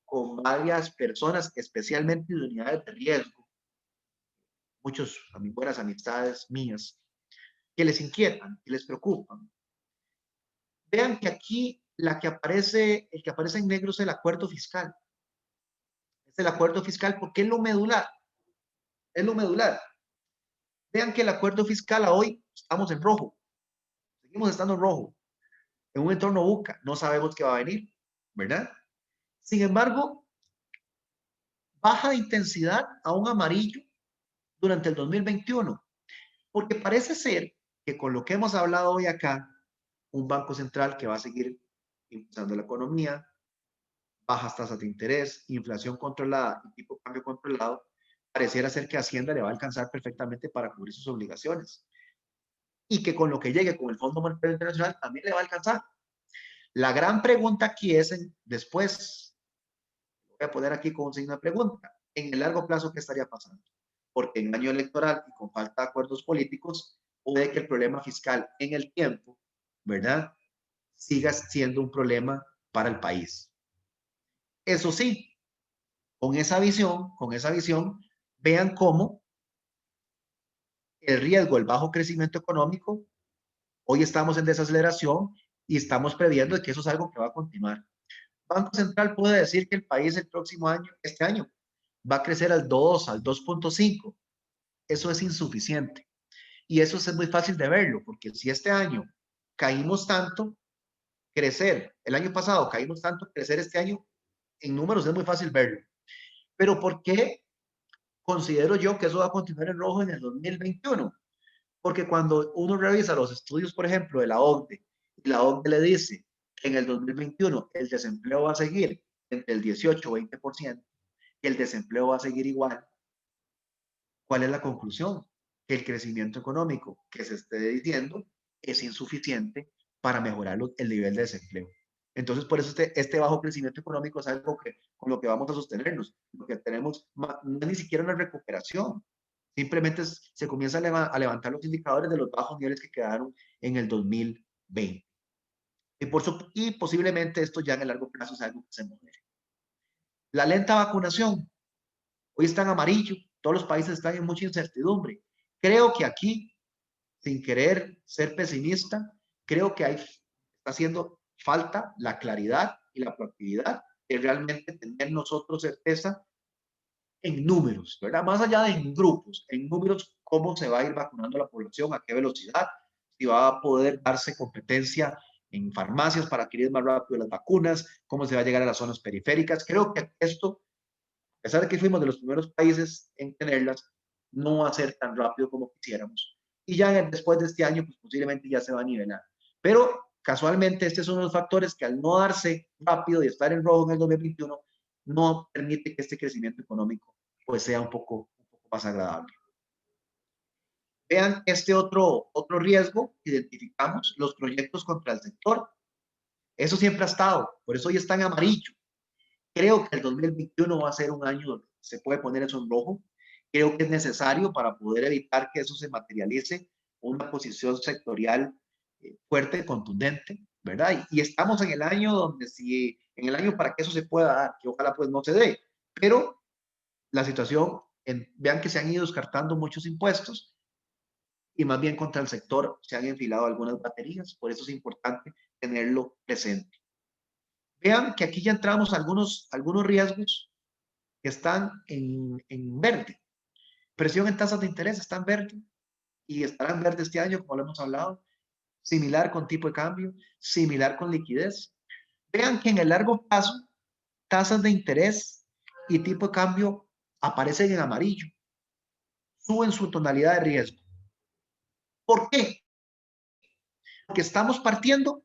con varias personas, especialmente de unidades de riesgo, muchos, buenas amistades mías, que les inquietan, que les preocupan. Vean que aquí el que aparece en negro es el acuerdo fiscal. Es el acuerdo fiscal porque es lo medular. Es lo medular. Vean que el acuerdo fiscal a hoy estamos en rojo. seguimos estando en rojo, en un entorno buca, no sabemos qué va a venir, ¿verdad? Sin embargo, baja de intensidad a un amarillo durante el 2021, porque parece ser que con lo que hemos hablado hoy acá, un banco central que va a seguir impulsando la economía, bajas tasas de interés, inflación controlada y tipo de cambio controlado, pareciera ser que Hacienda le va a alcanzar perfectamente para cubrir sus obligaciones. Y que con lo que llegue con el Fondo Monetario Internacional también le va a alcanzar. La gran pregunta aquí es, después, voy a poner aquí con un signo de pregunta, en el largo plazo, ¿qué estaría pasando? Porque en año electoral y con falta de acuerdos políticos, puede que el problema fiscal en el tiempo, ¿verdad?, siga siendo un problema para el país. Eso sí, con esa visión, vean cómo el riesgo, el bajo crecimiento económico, hoy estamos en desaceleración y estamos previendo que eso es algo que va a continuar. Banco Central puede decir que el país el próximo año, este año, va a crecer al 2, al 2.5. Eso es insuficiente. Y eso es muy fácil de verlo, porque si este año caímos tanto, crecer, el año pasado caímos tanto, crecer este año, en números es muy fácil verlo. Pero ¿por qué considero yo que eso va a continuar en rojo en el 2021? Porque cuando uno revisa los estudios, por ejemplo, de la OCDE, y la OCDE le dice que en el 2021 el desempleo va a seguir entre el 18 o 20%, y el desempleo va a seguir igual, ¿cuál es la conclusión? Que el crecimiento económico que se esté diciendo es insuficiente para mejorar el nivel de desempleo. Entonces, por eso este bajo crecimiento económico es algo que, con lo que vamos a sostenernos. Lo que tenemos no es ni siquiera una recuperación. Simplemente se comienza a levantar los indicadores de los bajos niveles que quedaron en el 2020. Y posiblemente esto ya en el largo plazo es algo que se modere. La lenta vacunación. Hoy está en amarillo. Todos los países están en mucha incertidumbre. Creo que aquí, sin querer ser pesimista, creo que está haciendo falta la claridad y la proactividad de realmente tener nosotros certeza en números, ¿verdad? Más allá de en números, cómo se va a ir vacunando la población, a qué velocidad, si va a poder darse competencia en farmacias para adquirir más rápido las vacunas, cómo se va a llegar a las zonas periféricas. Creo que esto, a pesar de que fuimos de los primeros países en tenerlas, no va a ser tan rápido como quisiéramos. Y ya después de este año, pues posiblemente ya se va a nivelar. Pero casualmente, este es uno de los factores que al no darse rápido y estar en rojo en el 2021, no permite que este crecimiento económico pues sea un poco más agradable. Vean este otro riesgo que identificamos, los proyectos contra el sector. Eso siempre ha estado, por eso hoy está en amarillo. Creo que el 2021 va a ser un año donde se puede poner eso en rojo. Creo que es necesario para poder evitar que eso se materialice una posición sectorial fuerte, contundente, ¿verdad? Y estamos en el año donde en el año para que eso se pueda dar, que ojalá pues no se dé, pero la situación, vean que se han ido descartando muchos impuestos y más bien contra el sector se han enfilado algunas baterías, por eso es importante tenerlo presente. Vean que aquí ya entramos a algunos riesgos que están en verde. Presión en tasas de interés está en verde y estará en verde este año, como lo hemos hablado. Similar con tipo de cambio, similar con liquidez. Vean que en el largo plazo, tasas de interés y tipo de cambio aparecen en amarillo. Suben su tonalidad de riesgo. ¿Por qué? Porque estamos partiendo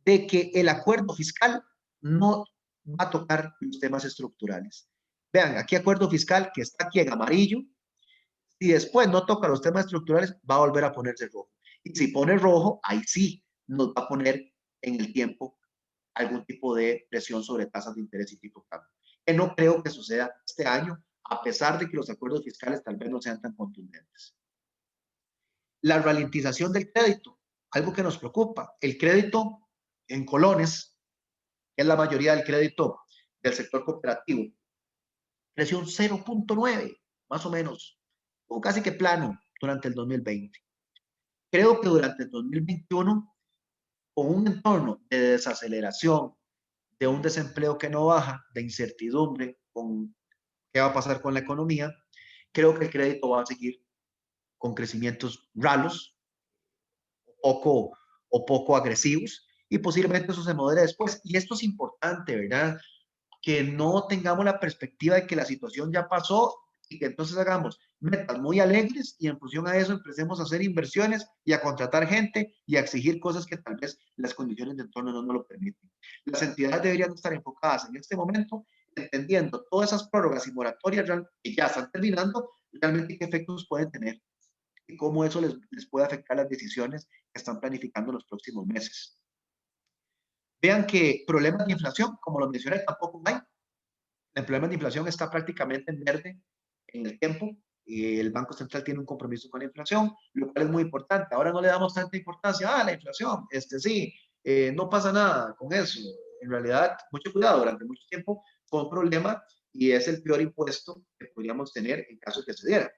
de que el acuerdo fiscal no va a tocar los temas estructurales. Vean, aquí acuerdo fiscal que está aquí en amarillo, si después no toca los temas estructurales, va a volver a ponerse rojo. Y si pone rojo, ahí sí nos va a poner en el tiempo algún tipo de presión sobre tasas de interés y tipo de cambio. Que no creo que suceda este año, a pesar de que los acuerdos fiscales tal vez no sean tan contundentes. La ralentización del crédito, algo que nos preocupa. El crédito en colones, que es la mayoría del crédito del sector cooperativo, creció un 0.9, más o menos, o casi que plano durante el 2020. Creo que durante el 2021, con un entorno de desaceleración, de un desempleo que no baja, de incertidumbre con qué va a pasar con la economía, creo que el crédito va a seguir con crecimientos ralos, o poco agresivos, y posiblemente eso se modere después. Y esto es importante, ¿verdad? Que no tengamos la perspectiva de que la situación ya pasó y que entonces hagamos metas muy alegres y en función a eso empecemos a hacer inversiones y a contratar gente y a exigir cosas que tal vez las condiciones de entorno no nos lo permiten. Las entidades deberían estar enfocadas en este momento, entendiendo todas esas prórrogas y moratorias que ya están terminando, realmente qué efectos pueden tener y cómo eso les puede afectar las decisiones que están planificando en los próximos meses. Vean que problemas de inflación, como lo mencioné, tampoco hay. El problema de inflación está prácticamente en verde en el tiempo. Y el Banco Central tiene un compromiso con la inflación, lo cual es muy importante. Ahora no le damos tanta importancia a la inflación. Sí, no pasa nada con eso. En realidad, mucho cuidado, durante mucho tiempo fue un problema y es el peor impuesto que podríamos tener en caso de que se diera.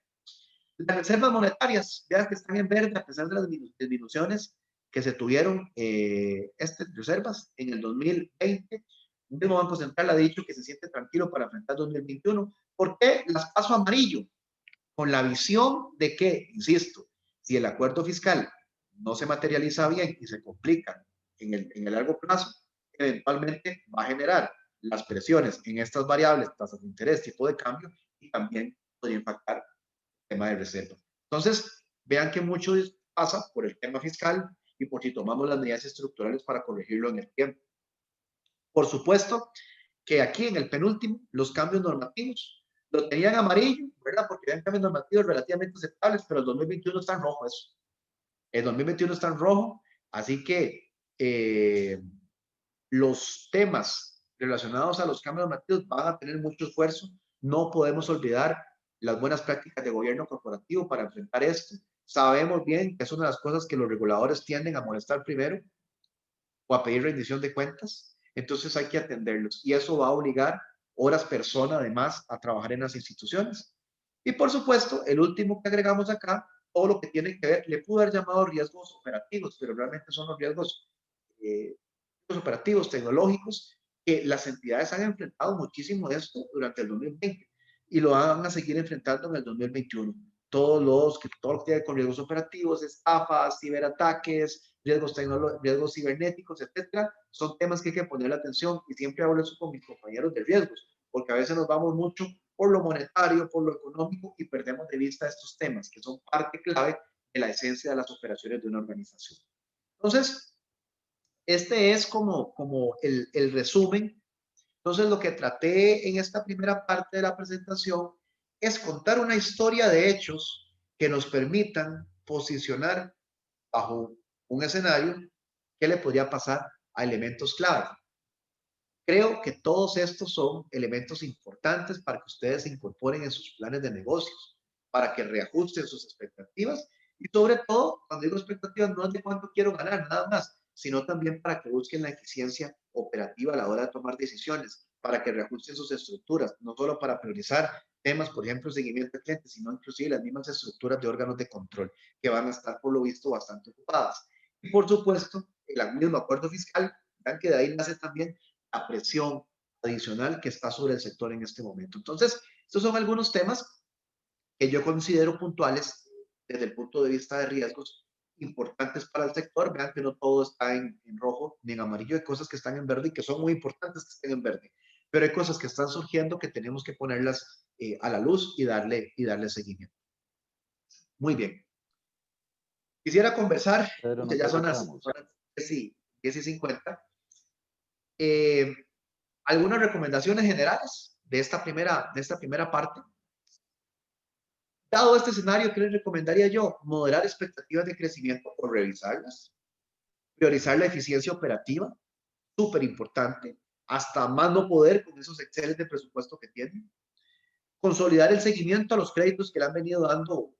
Las reservas monetarias, vean que están en verde a pesar de las disminuciones que se tuvieron estas reservas en el 2020. El mismo Banco Central ha dicho que se siente tranquilo para enfrentar 2021. ¿Por qué las paso amarillo? Con la visión de que, insisto, si el acuerdo fiscal no se materializa bien y se complica en el largo plazo, eventualmente va a generar las presiones en estas variables, tasas de interés, tipo de cambio, y también podría impactar el tema de reservas. Entonces, vean que mucho pasa por el tema fiscal y por si tomamos las medidas estructurales para corregirlo en el tiempo. Por supuesto que aquí en el penúltimo, los cambios normativos lo tenían amarillo, ¿verdad? Porque eran cambios normativos relativamente aceptables, pero el 2021 está en rojo eso. El 2021 está en rojo, así que los temas relacionados a los cambios normativos van a tener mucho esfuerzo. No podemos olvidar las buenas prácticas de gobierno corporativo para enfrentar esto. Sabemos bien que es una de las cosas que los reguladores tienden a molestar primero o a pedir rendición de cuentas. Entonces hay que atenderlos y eso va a obligar horas persona además a trabajar en las instituciones. Y por supuesto, el último que agregamos acá, todo lo que tiene que ver, le pudo haber llamado riesgos operativos, pero realmente son los riesgos operativos, tecnológicos, que las entidades han enfrentado muchísimo de esto durante el 2020 y lo van a seguir enfrentando en el 2021. Todo lo que tiene con riesgos operativos, estafas, ciberataques, riesgos cibernéticos, etcétera, son temas que hay que poner la atención y siempre hablo eso con mis compañeros de riesgos, porque a veces nos vamos mucho por lo monetario, por lo económico y perdemos de vista estos temas que son parte clave de la esencia de las operaciones de una organización. Entonces, este es como el resumen. Entonces, lo que traté en esta primera parte de la presentación es contar una historia de hechos que nos permitan posicionar bajo un escenario que le podría pasar a elementos clave. Creo que todos estos son elementos importantes para que ustedes se incorporen en sus planes de negocios, para que reajusten sus expectativas y sobre todo, cuando digo expectativas, no es de cuánto quiero ganar, nada más, sino también para que busquen la eficiencia operativa a la hora de tomar decisiones, para que reajusten sus estructuras, no solo para priorizar temas, por ejemplo, seguimiento de clientes, sino inclusive las mismas estructuras de órganos de control que van a estar, por lo visto, bastante ocupadas. Y por supuesto, el mismo acuerdo fiscal, vean que de ahí nace también la presión adicional que está sobre el sector en este momento. Entonces, estos son algunos temas que yo considero puntuales desde el punto de vista de riesgos importantes para el sector. Vean que no todo está en rojo ni en amarillo, hay cosas que están en verde y que son muy importantes que estén en verde, pero hay cosas que están surgiendo que tenemos que ponerlas a la luz y darle seguimiento. Muy bien. Quisiera conversar, Pedro, que no ya te son las escuchamos. 10 y 50. Algunas recomendaciones generales de esta primera parte. Dado este escenario, ¿qué les recomendaría yo? Moderar expectativas de crecimiento o revisarlas. Priorizar la eficiencia operativa, súper importante, hasta más no poder con esos exceles de presupuesto que tienen. Consolidar el seguimiento a los créditos que le han venido dando o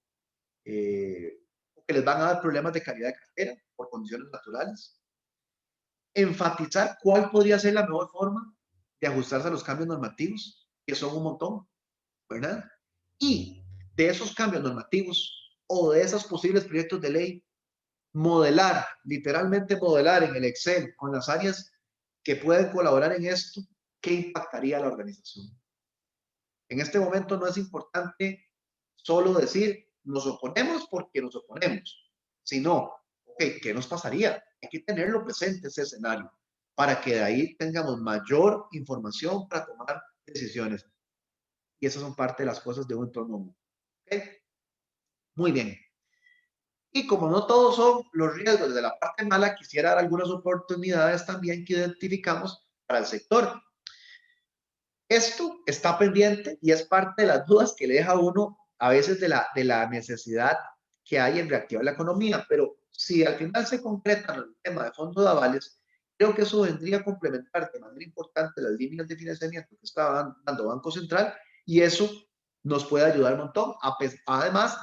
que les van a dar problemas de calidad de cartera por condiciones naturales. Enfatizar cuál podría ser la mejor forma de ajustarse a los cambios normativos, que son un montón, ¿verdad? Y de esos cambios normativos o de esos posibles proyectos de ley, modelar, literalmente modelar en el Excel con las áreas que pueden colaborar en esto, qué impactaría a la organización. En este momento no es importante solo decir nos oponemos porque nos oponemos, sino Ok, ¿qué nos pasaría? Hay que tenerlo presente ese escenario para que de ahí tengamos mayor información para tomar decisiones. Y esas son parte de las cosas de un entorno. ¿Ok? Muy bien. Y como no todos son los riesgos de la parte mala, quisiera dar algunas oportunidades también que identificamos para el sector. Esto está pendiente y es parte de las dudas que le deja a uno a veces de la necesidad que hay en reactivar la economía, pero si al final se concreta el tema de fondos de avales, creo que eso vendría a complementar de manera importante las líneas de financiamiento que estaba dando Banco Central y eso nos puede ayudar un montón. Además,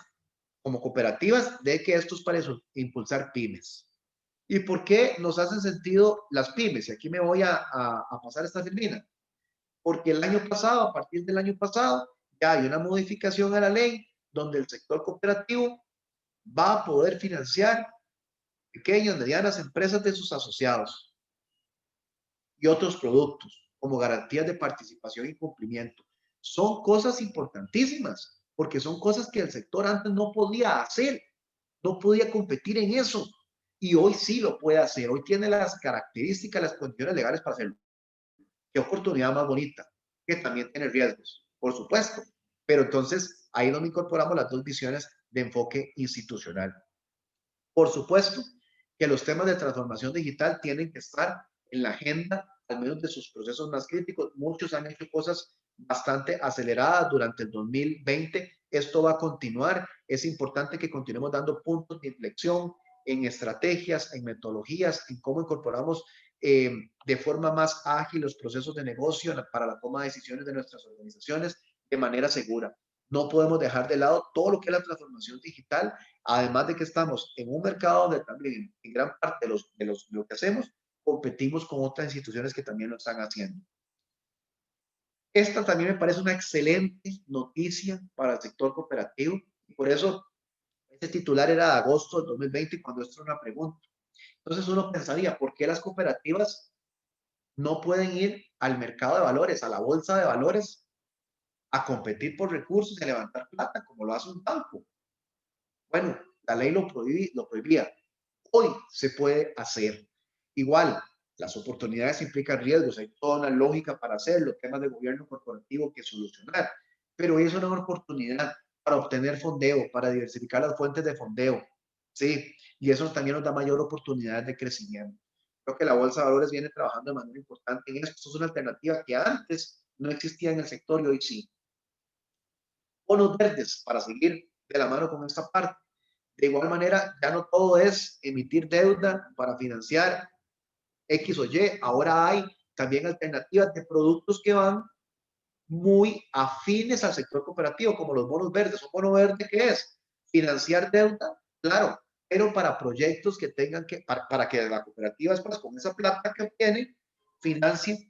como cooperativas, de que esto es para eso, impulsar pymes. ¿Y por qué nos hacen sentido las pymes? Y aquí me voy a pasar esta filmina. Porque el año pasado, a partir del año pasado, ya hay una modificación a la ley donde el sector cooperativo va a poder financiar pequeñas, medianas empresas de sus asociados y otros productos como garantías de participación y cumplimiento. Son cosas importantísimas porque son cosas que el sector antes no podía hacer, no podía competir en eso y hoy sí lo puede hacer. Hoy tiene las características, las condiciones legales para hacerlo. Qué oportunidad más bonita, que también tiene riesgos, por supuesto. Pero entonces ahí es donde incorporamos las dos visiones de enfoque institucional. Por supuesto que los temas de transformación digital tienen que estar en la agenda, al menos de sus procesos más críticos. Muchos han hecho cosas bastante aceleradas durante el 2020. Esto va a continuar. Es importante que continuemos dando puntos de inflexión en estrategias, en metodologías, en cómo incorporamos de forma más ágil los procesos de negocio para la toma de decisiones de nuestras organizaciones de manera segura. No podemos dejar de lado todo lo que es la transformación digital, además de que estamos en un mercado donde también en gran parte de lo que hacemos competimos con otras instituciones que también lo están haciendo. Esta también me parece una excelente noticia para el sector cooperativo y por eso este titular era de agosto del 2020 cuando esto era una pregunta. Entonces uno pensaría, ¿por qué las cooperativas no pueden ir al mercado de valores, a la bolsa de valores, a competir por recursos y a levantar plata como lo hace un banco? Bueno, la ley lo prohibía. Hoy se puede hacer. Igual, las oportunidades implican riesgos, hay toda una lógica para hacerlo, temas de gobierno corporativo que solucionar, pero hoy es una oportunidad para obtener fondeo, para diversificar las fuentes de fondeo, ¿sí? Y eso también nos da mayor oportunidad de crecimiento. Creo que la Bolsa de Valores viene trabajando de manera importante en esto. Esto es una alternativa que antes no existía en el sector y hoy sí. Bonos verdes para seguir de la mano con esta parte. De igual manera, ya no todo es emitir deuda para financiar X o Y. Ahora hay también alternativas de productos que van muy afines al sector cooperativo, como los bonos verdes. ¿Un bono verde qué es? Financiar deuda, claro, pero para proyectos que tengan para que la cooperativa después con esa plata que obtiene, financie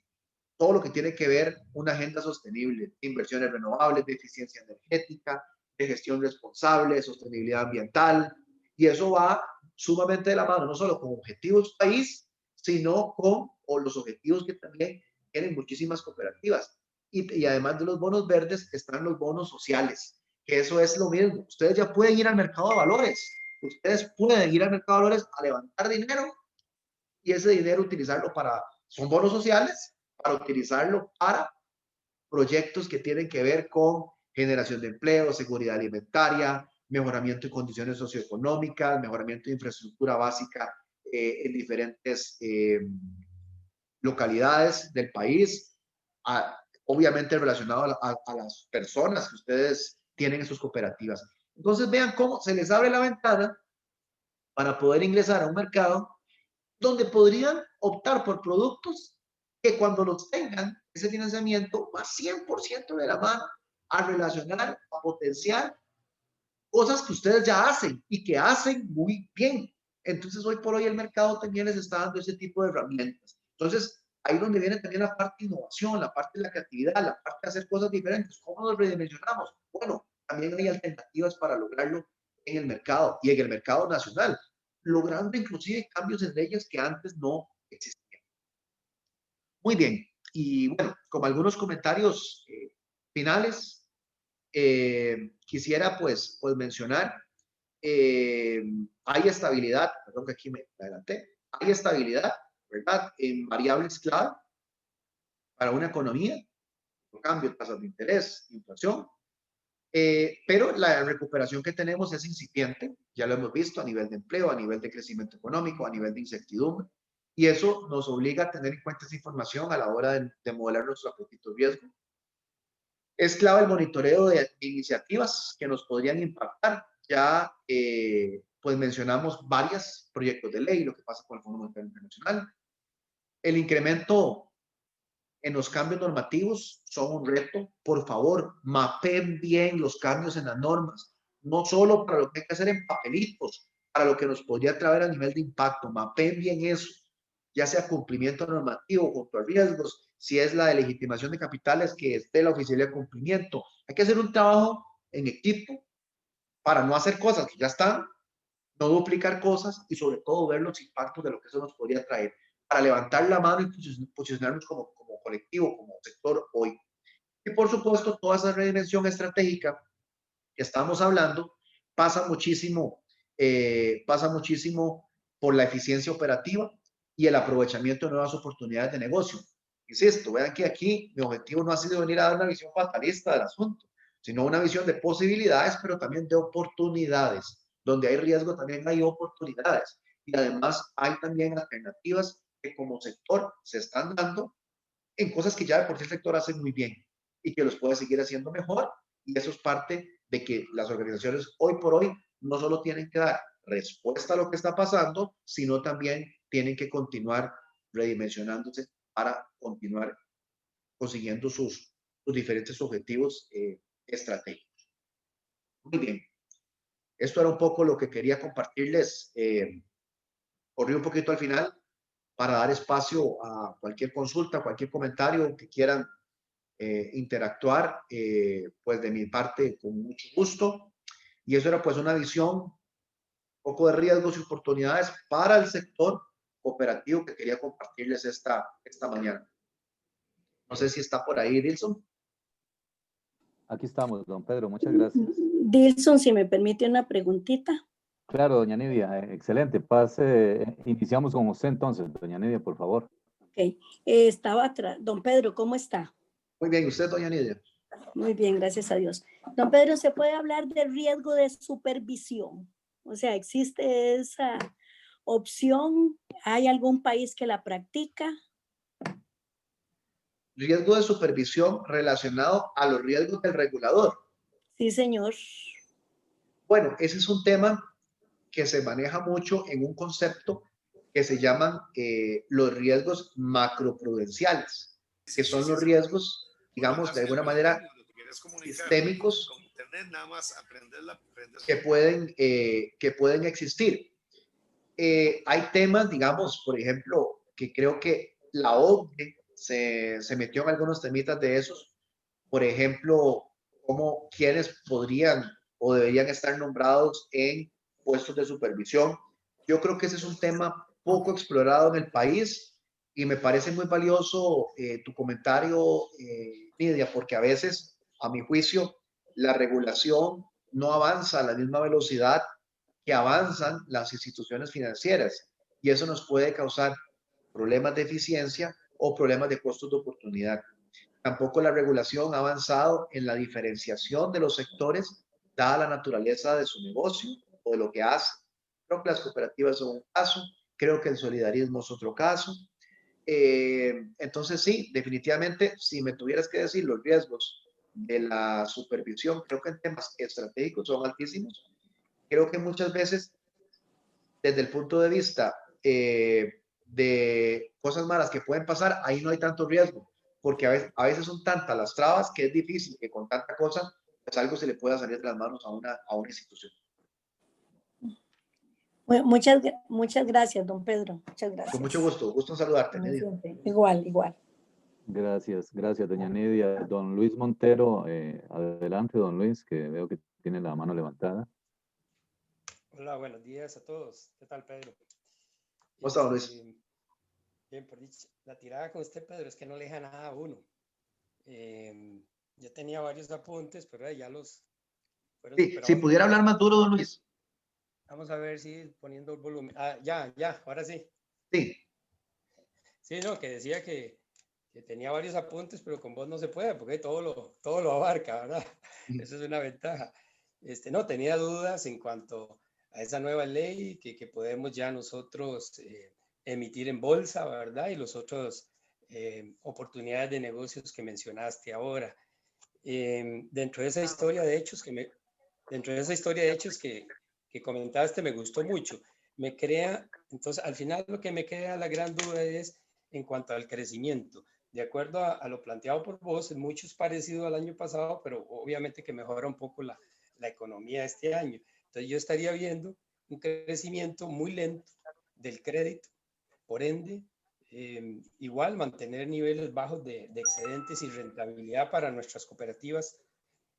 todo lo que tiene que ver una agenda sostenible, inversiones renovables, de eficiencia energética, de gestión responsable, de sostenibilidad ambiental, y eso va sumamente de la mano, no solo con objetivos país, sino con los objetivos que también tienen muchísimas cooperativas. Y además de los bonos verdes están los bonos sociales, que eso es lo mismo. Ustedes ya pueden ir al mercado de valores, ustedes pueden ir al mercado de valores a levantar dinero y ese dinero utilizarlo para, son bonos sociales, para utilizarlo para proyectos que tienen que ver con generación de empleo, seguridad alimentaria, mejoramiento de condiciones socioeconómicas, mejoramiento de infraestructura básica en diferentes localidades del país, obviamente relacionado a las personas que ustedes tienen en sus cooperativas. Entonces vean cómo se les abre la ventana para poder ingresar a un mercado donde podrían optar por productos que cuando los tengan, ese financiamiento va 100% de la mano a relacionar, a potenciar cosas que ustedes ya hacen y que hacen muy bien. Entonces, hoy por hoy el mercado también les está dando ese tipo de herramientas. Entonces, ahí es donde viene también la parte de innovación, la parte de la creatividad, la parte de hacer cosas diferentes. ¿Cómo nos redimensionamos? Bueno, también hay alternativas para lograrlo en el mercado y en el mercado nacional, logrando inclusive cambios en leyes que antes no existían. Muy bien, y bueno, como algunos comentarios finales, quisiera pues mencionar hay estabilidad, perdón que aquí me adelanté, hay estabilidad, ¿verdad? En variables clave para una economía, por cambio, tasas de interés, inflación, pero la recuperación que tenemos es incipiente, ya lo hemos visto a nivel de empleo, a nivel de crecimiento económico, a nivel de incertidumbre, y eso nos obliga a tener en cuenta esa información a la hora de modelar nuestro apetito de riesgo. Es clave el monitoreo de iniciativas que nos podrían impactar. Ya pues mencionamos varios proyectos de ley, lo que pasa con el Fondo Monetario Internacional. El incremento en los cambios normativos son un reto. Por favor, mapeen bien los cambios en las normas, no solo para lo que hay que hacer en papelitos, para lo que nos podría traer a nivel de impacto. Mapeen bien eso, ya sea cumplimiento normativo junto a riesgos, si es la de legitimación de capitales, que esté la oficialidad de cumplimiento. Hay que hacer un trabajo en equipo para no hacer cosas que ya están, no duplicar cosas y sobre todo ver los impactos de lo que eso nos podría traer para levantar la mano y posicionarnos como colectivo, como sector hoy. Y por supuesto, toda esa redimensión estratégica que estamos hablando pasa muchísimo por la eficiencia operativa y el aprovechamiento de nuevas oportunidades de negocio. Insisto, vean que aquí mi objetivo no ha sido venir a dar una visión fatalista del asunto, sino una visión de posibilidades, pero también de oportunidades. Donde hay riesgo también hay oportunidades. Y además hay también alternativas que como sector se están dando en cosas que ya de por sí el sector hace muy bien y que los puede seguir haciendo mejor. Y eso es parte de que las organizaciones hoy por hoy no solo tienen que dar respuesta a lo que está pasando, sino también tienen que continuar redimensionándose para continuar consiguiendo sus diferentes objetivos estratégicos. Muy bien. Esto era un poco lo que quería compartirles. Corrí un poquito al final para dar espacio a cualquier consulta, cualquier comentario que quieran interactuar, pues de mi parte con mucho gusto. Y eso era pues una visión, un poco de riesgos y oportunidades para el sector operativo que quería compartirles esta mañana. No sé si está por ahí, Dilson. Aquí estamos, don Pedro, muchas gracias. Dilson, si me permite una preguntita. Claro, doña Nidia, excelente. Pase, iniciamos con usted entonces, doña Nidia, por favor. Ok, estaba atrás. Don Pedro, ¿cómo está? Muy bien, ¿usted, doña Nidia? Muy bien, gracias a Dios. Don Pedro, ¿se puede hablar de riesgo de supervisión? O sea, ¿existe esa opción? ¿Hay algún país que la practica? Riesgo de supervisión relacionado a los riesgos del regulador. Sí, señor. Bueno, ese es un tema que se maneja mucho en un concepto que se llaman los riesgos macroprudenciales, que son los riesgos, digamos, de alguna manera sistémicos que pueden existir. Hay temas, digamos, por ejemplo, que creo que la OCDE se metió en algunos temitas de esos. Por ejemplo, como quienes podrían o deberían estar nombrados en puestos de supervisión. Yo creo que ese es un tema poco explorado en el país y me parece muy valioso tu comentario, Nidia, porque a veces, a mi juicio, la regulación no avanza a la misma velocidad que avanzan las instituciones financieras y eso nos puede causar problemas de eficiencia o problemas de costos de oportunidad. Tampoco la regulación ha avanzado en la diferenciación de los sectores, dada la naturaleza de su negocio o de lo que hace. Creo que las cooperativas son un caso, creo que el solidarismo es otro caso. Entonces, sí, definitivamente, si me tuvieras que decir los riesgos de la supervisión, creo que en temas estratégicos son altísimos. Creo que muchas veces, desde el punto de vista de cosas malas que pueden pasar, ahí no hay tanto riesgo, porque a veces son tantas las trabas que es difícil que con tanta cosa, pues algo se le pueda salir de las manos a una institución. Bueno, muchas gracias, don Pedro. Muchas gracias. Con mucho gusto. Gusto en saludarte, Nidia. Igual, igual. Gracias, doña Nidia. Don Luis Montero, adelante, don Luis, que veo que tiene la mano levantada. Hola, buenos días a todos. ¿Qué tal, Pedro? ¿Cómo está, don Luis? Bien, por dicho, la tirada con usted, Pedro, es que no le deja nada a uno. Yo tenía varios apuntes, pero ya los fueron Sí, si pudiera hablar más duro, don Luis. Vamos a ver si poniendo el volumen. Ah, ya, ahora sí. Sí. Sí, no, que decía que tenía varios apuntes, pero con vos no se puede, porque todo lo abarca, ¿verdad? Eso es una ventaja. No, tenía dudas en cuanto a esa nueva ley que podemos ya nosotros emitir en bolsa, ¿verdad? Y los otros oportunidades de negocios que mencionaste ahora. Dentro de esa historia de hechos que comentaste, me gustó mucho. Entonces, al final lo que me queda la gran duda es en cuanto al crecimiento. De acuerdo a lo planteado por vos, mucho es parecido al año pasado, pero obviamente que mejora un poco la economía este año. Entonces, yo estaría viendo un crecimiento muy lento del crédito, por ende, igual mantener niveles bajos de excedentes y rentabilidad para nuestras cooperativas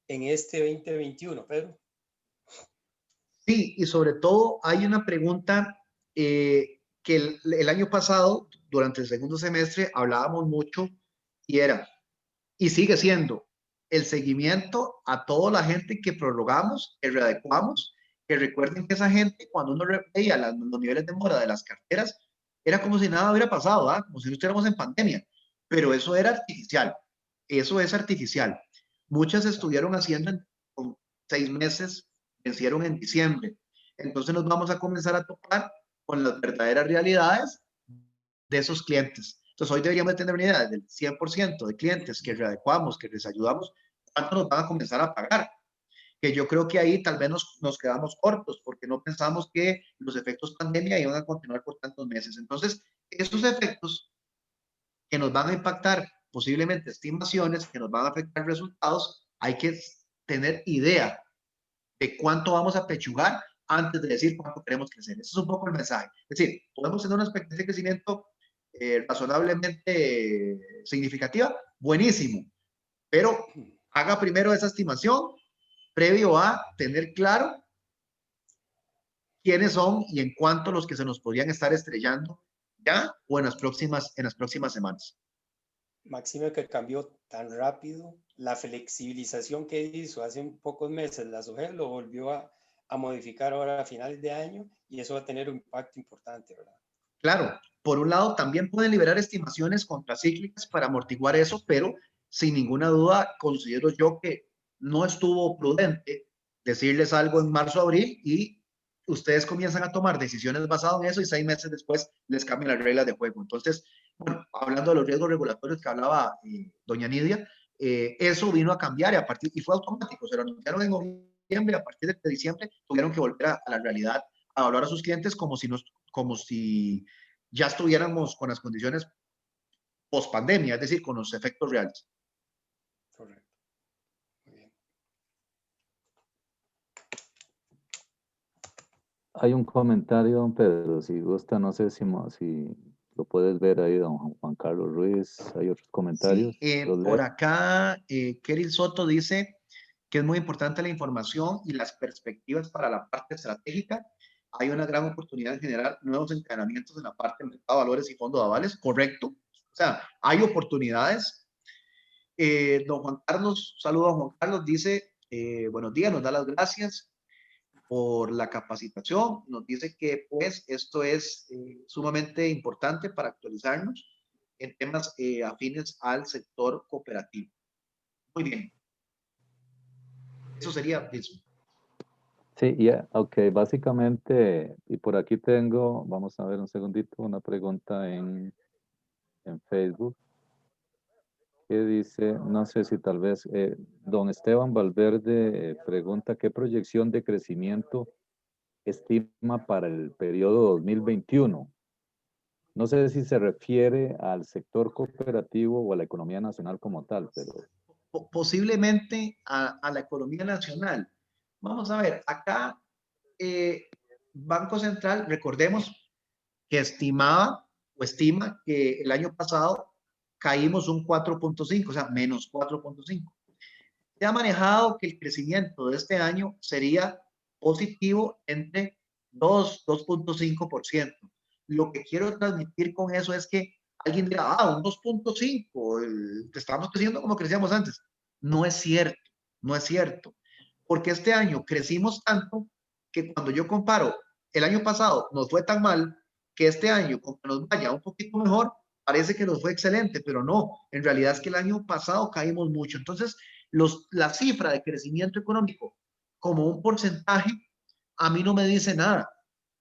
en este 2021, Pedro. Sí, y sobre todo hay una pregunta que el año pasado, durante el segundo semestre, hablábamos mucho y era, y sigue siendo, el seguimiento a toda la gente que prorrogamos, que readecuamos, que recuerden que esa gente, cuando uno veía los niveles de mora de las carteras, era como si nada hubiera pasado, ¿ah? Como si no estuviéramos en pandemia, pero eso era artificial, eso es artificial. Muchas estuvieron haciendo en 6 meses, vencieron en diciembre, entonces nos vamos a comenzar a topar con las verdaderas realidades de esos clientes. Entonces, hoy deberíamos tener una idea del 100% de clientes que readecuamos, que les ayudamos, cuánto nos van a comenzar a pagar. Que yo creo que ahí tal vez nos quedamos cortos porque no pensamos que los efectos pandemia iban a continuar por tantos meses. Entonces, esos efectos que nos van a impactar, posiblemente estimaciones, que nos van a afectar resultados, hay que tener idea de cuánto vamos a pechugar antes de decir cuánto queremos crecer. Ese es un poco el mensaje. Es decir, podemos tener una expectativa de crecimiento razonablemente significativa, buenísimo, pero haga primero esa estimación previo a tener claro quiénes son y en cuánto los que se nos podrían estar estrellando ya o en las próximas semanas. Máximo que cambió tan rápido, la flexibilización que hizo hace pocos meses la SOGEL lo volvió a modificar ahora a finales de año y eso va a tener un impacto importante, ¿verdad? Claro, por un lado también pueden liberar estimaciones contracíclicas para amortiguar eso, pero sin ninguna duda considero yo que no estuvo prudente decirles algo en marzo, abril y ustedes comienzan a tomar decisiones basadas en eso y 6 meses después les cambian las reglas de juego. Entonces, bueno, hablando de los riesgos regulatorios que hablaba doña Nidia, eso vino a cambiar y fue automático, se lo anunciaron en noviembre, a partir de diciembre tuvieron que volver a la realidad, a evaluar a sus clientes como si ya estuviéramos con las condiciones post pandemia, es decir, con los efectos reales. Correcto. Muy bien. Hay un comentario, don Pedro, si gusta, no sé si lo puedes ver ahí, don Juan Carlos Ruiz. Hay otros comentarios. Sí, por acá, Keril Soto dice que es muy importante la información y las perspectivas para la parte estratégica. Hay una gran oportunidad en generar nuevos encadenamientos en la parte de mercado de valores y fondo de avales, correcto. O sea, hay oportunidades. Don Juan Carlos, saludo a Juan Carlos, dice, buenos días, nos da las gracias por la capacitación, nos dice que pues esto es sumamente importante para actualizarnos en temas afines al sector cooperativo. Muy bien. Eso sería eso. Sí, ya, ok, básicamente, y por aquí tengo, vamos a ver un segundito, una pregunta en Facebook, que dice, no sé si tal vez, don Esteban Valverde pregunta, ¿qué proyección de crecimiento estima para el periodo 2021? No sé si se refiere al sector cooperativo o a la economía nacional como tal, pero... Posiblemente a la economía nacional. Vamos a ver, acá Banco Central, recordemos que estima que el año pasado caímos un 4.5, o sea, menos 4.5. Se ha manejado que el crecimiento de este año sería positivo entre 2.5%. Lo que quiero transmitir con eso es que alguien dirá, un 2.5, estamos creciendo como crecíamos antes. No es cierto, no es cierto. Porque este año crecimos tanto que cuando yo comparo el año pasado nos fue tan mal que este año, con que nos vaya un poquito mejor, parece que nos fue excelente, pero no, en realidad es que el año pasado caímos mucho. Entonces, la cifra de crecimiento económico como un porcentaje, a mí no me dice nada.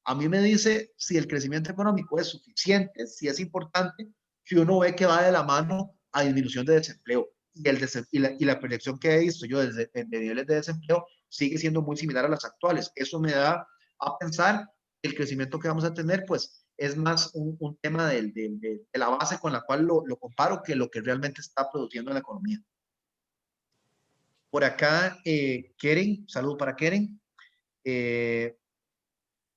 A mí me dice si el crecimiento económico es suficiente, si es importante, si uno ve que va de la mano a disminución de desempleo. Y la proyección que he visto yo de niveles de desempleo sigue siendo muy similar a las actuales. Eso me da a pensar que el crecimiento que vamos a tener, pues, es más un tema de la base con la cual lo comparo que lo que realmente está produciendo la economía. Por acá, Keren, saludo para Keren.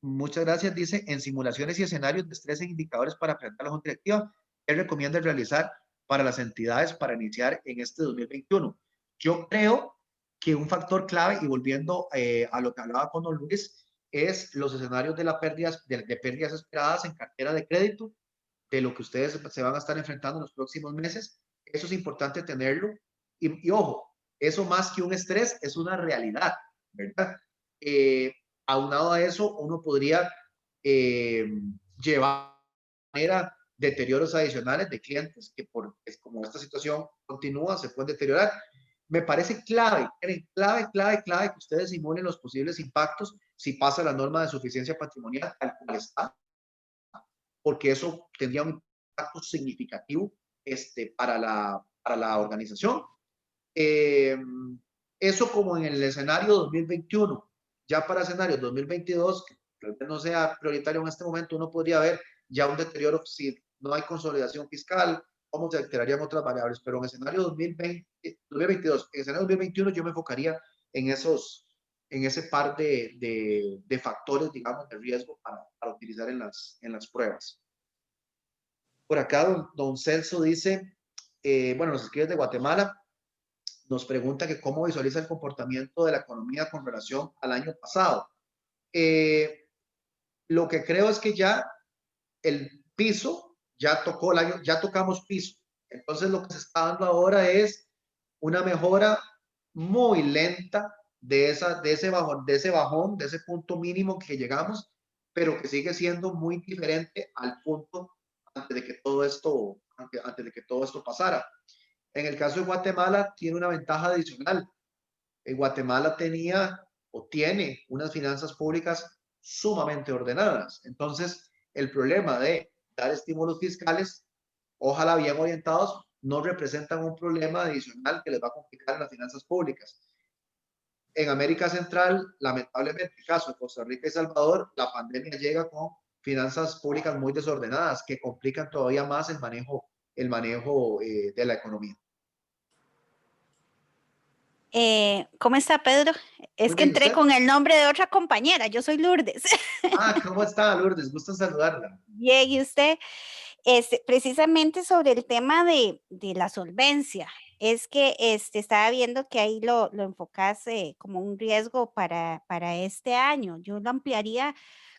Muchas gracias. Dice, en simulaciones y escenarios de estrés e indicadores para enfrentar la junta directiva, ¿qué recomienda realizar para las entidades para iniciar en este 2021? Yo creo que un factor clave, y volviendo a lo que hablaba con don Luis, es los escenarios de pérdidas esperadas en cartera de crédito, de lo que ustedes se van a estar enfrentando en los próximos meses. Eso es importante tenerlo. Y ojo, eso más que un estrés es una realidad, ¿verdad? Aunado a eso, uno podría llevar deterioros adicionales de clientes que como esta situación continúa, se pueden deteriorar. Me parece clave que ustedes simulen los posibles impactos si pasa la norma de suficiencia patrimonial tal cual está, porque eso tendría un impacto significativo para la organización. Eso como en el escenario 2021. Ya para escenarios 2022, que tal vez no sea prioritario en este momento, uno podría ver ya un deterioro si no hay consolidación fiscal, cómo se alterarían otras variables, pero en escenario 2022, en escenario 2021 yo me enfocaría en ese par de factores, digamos, de riesgo para utilizar en las pruebas. Por acá, don Celso dice, bueno, nos escribe de Guatemala, nos pregunta que cómo visualiza el comportamiento de la economía con relación al año pasado. Lo que creo es que ya el piso, ya tocamos piso. Entonces lo que se está dando ahora es una mejora muy lenta de ese bajón, de ese punto mínimo que llegamos, pero que sigue siendo muy diferente al punto antes de que todo esto pasara. En el caso de Guatemala, tiene una ventaja adicional. Guatemala tenía o tiene unas finanzas públicas sumamente ordenadas. Entonces, el problema de dar estímulos fiscales, ojalá bien orientados, no representan un problema adicional que les va a complicar las finanzas públicas. En América Central, lamentablemente, en el caso de Costa Rica y Salvador, la pandemia llega con finanzas públicas muy desordenadas que complican todavía más el manejo de la economía. ¿Cómo está, Pedro? Es Muy que bien, entré ¿usted? con el nombre de otra compañera. Yo soy Lourdes. ¿Cómo está, Lourdes? Gusto saludarla. Bien, y usted, precisamente sobre el tema de la solvencia, es que estaba viendo que ahí lo enfocas como un riesgo para este año. Yo lo ampliaría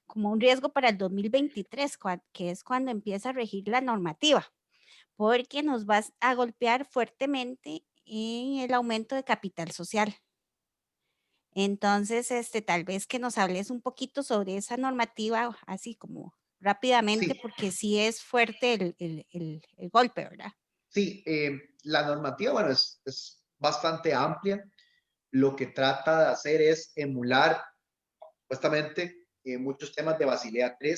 como un riesgo para el 2023, que es cuando empieza a regir la normativa, porque nos va a golpear fuertemente en el aumento de capital social. Entonces, tal vez que nos hables un poquito sobre esa normativa, así como rápidamente, Sí, porque sí es fuerte el golpe, ¿verdad? sí, la normativa, bueno, es bastante amplia. Lo que trata de hacer es emular, supuestamente, muchos temas de Basilea III.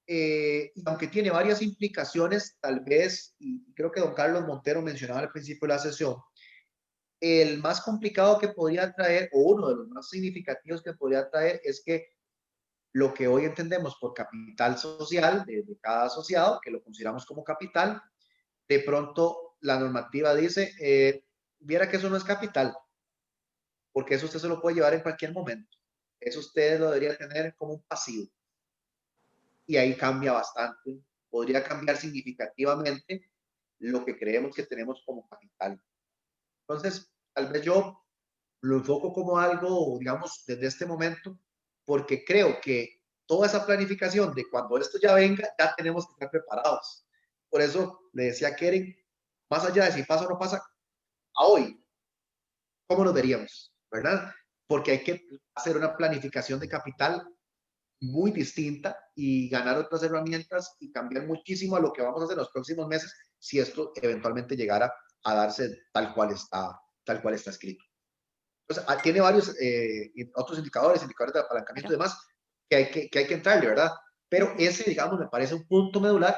Y aunque tiene varias implicaciones, tal vez, y creo que don Carlos Montero mencionaba al principio de la sesión, el más complicado que podría traer, o uno de los más significativos que podría traer, es que lo que hoy entendemos por capital social de cada asociado, que lo consideramos como capital, de pronto la normativa dice, viera que eso no es capital, porque eso usted se lo puede llevar en cualquier momento. Eso usted lo debería tener como un pasivo. Y ahí cambia bastante. Podría cambiar significativamente lo que creemos que tenemos como capital. Entonces, tal vez yo lo enfoco como algo, digamos, desde este momento, porque creo que toda esa planificación de cuando esto ya venga, ya tenemos que estar preparados. Por eso le decía a Keren, más allá de si pasa o no pasa, a hoy, ¿cómo nos veríamos? ¿Verdad? porque hay que hacer una planificación de capital muy distinta y ganar otras herramientas y cambiar muchísimo a lo que vamos a hacer en los próximos meses si esto eventualmente llegara a darse tal cual está escrito. Entonces, tiene varios otros indicadores de apalancamiento y demás que hay que entrarle, ¿verdad? Pero ese, digamos, me parece un punto medular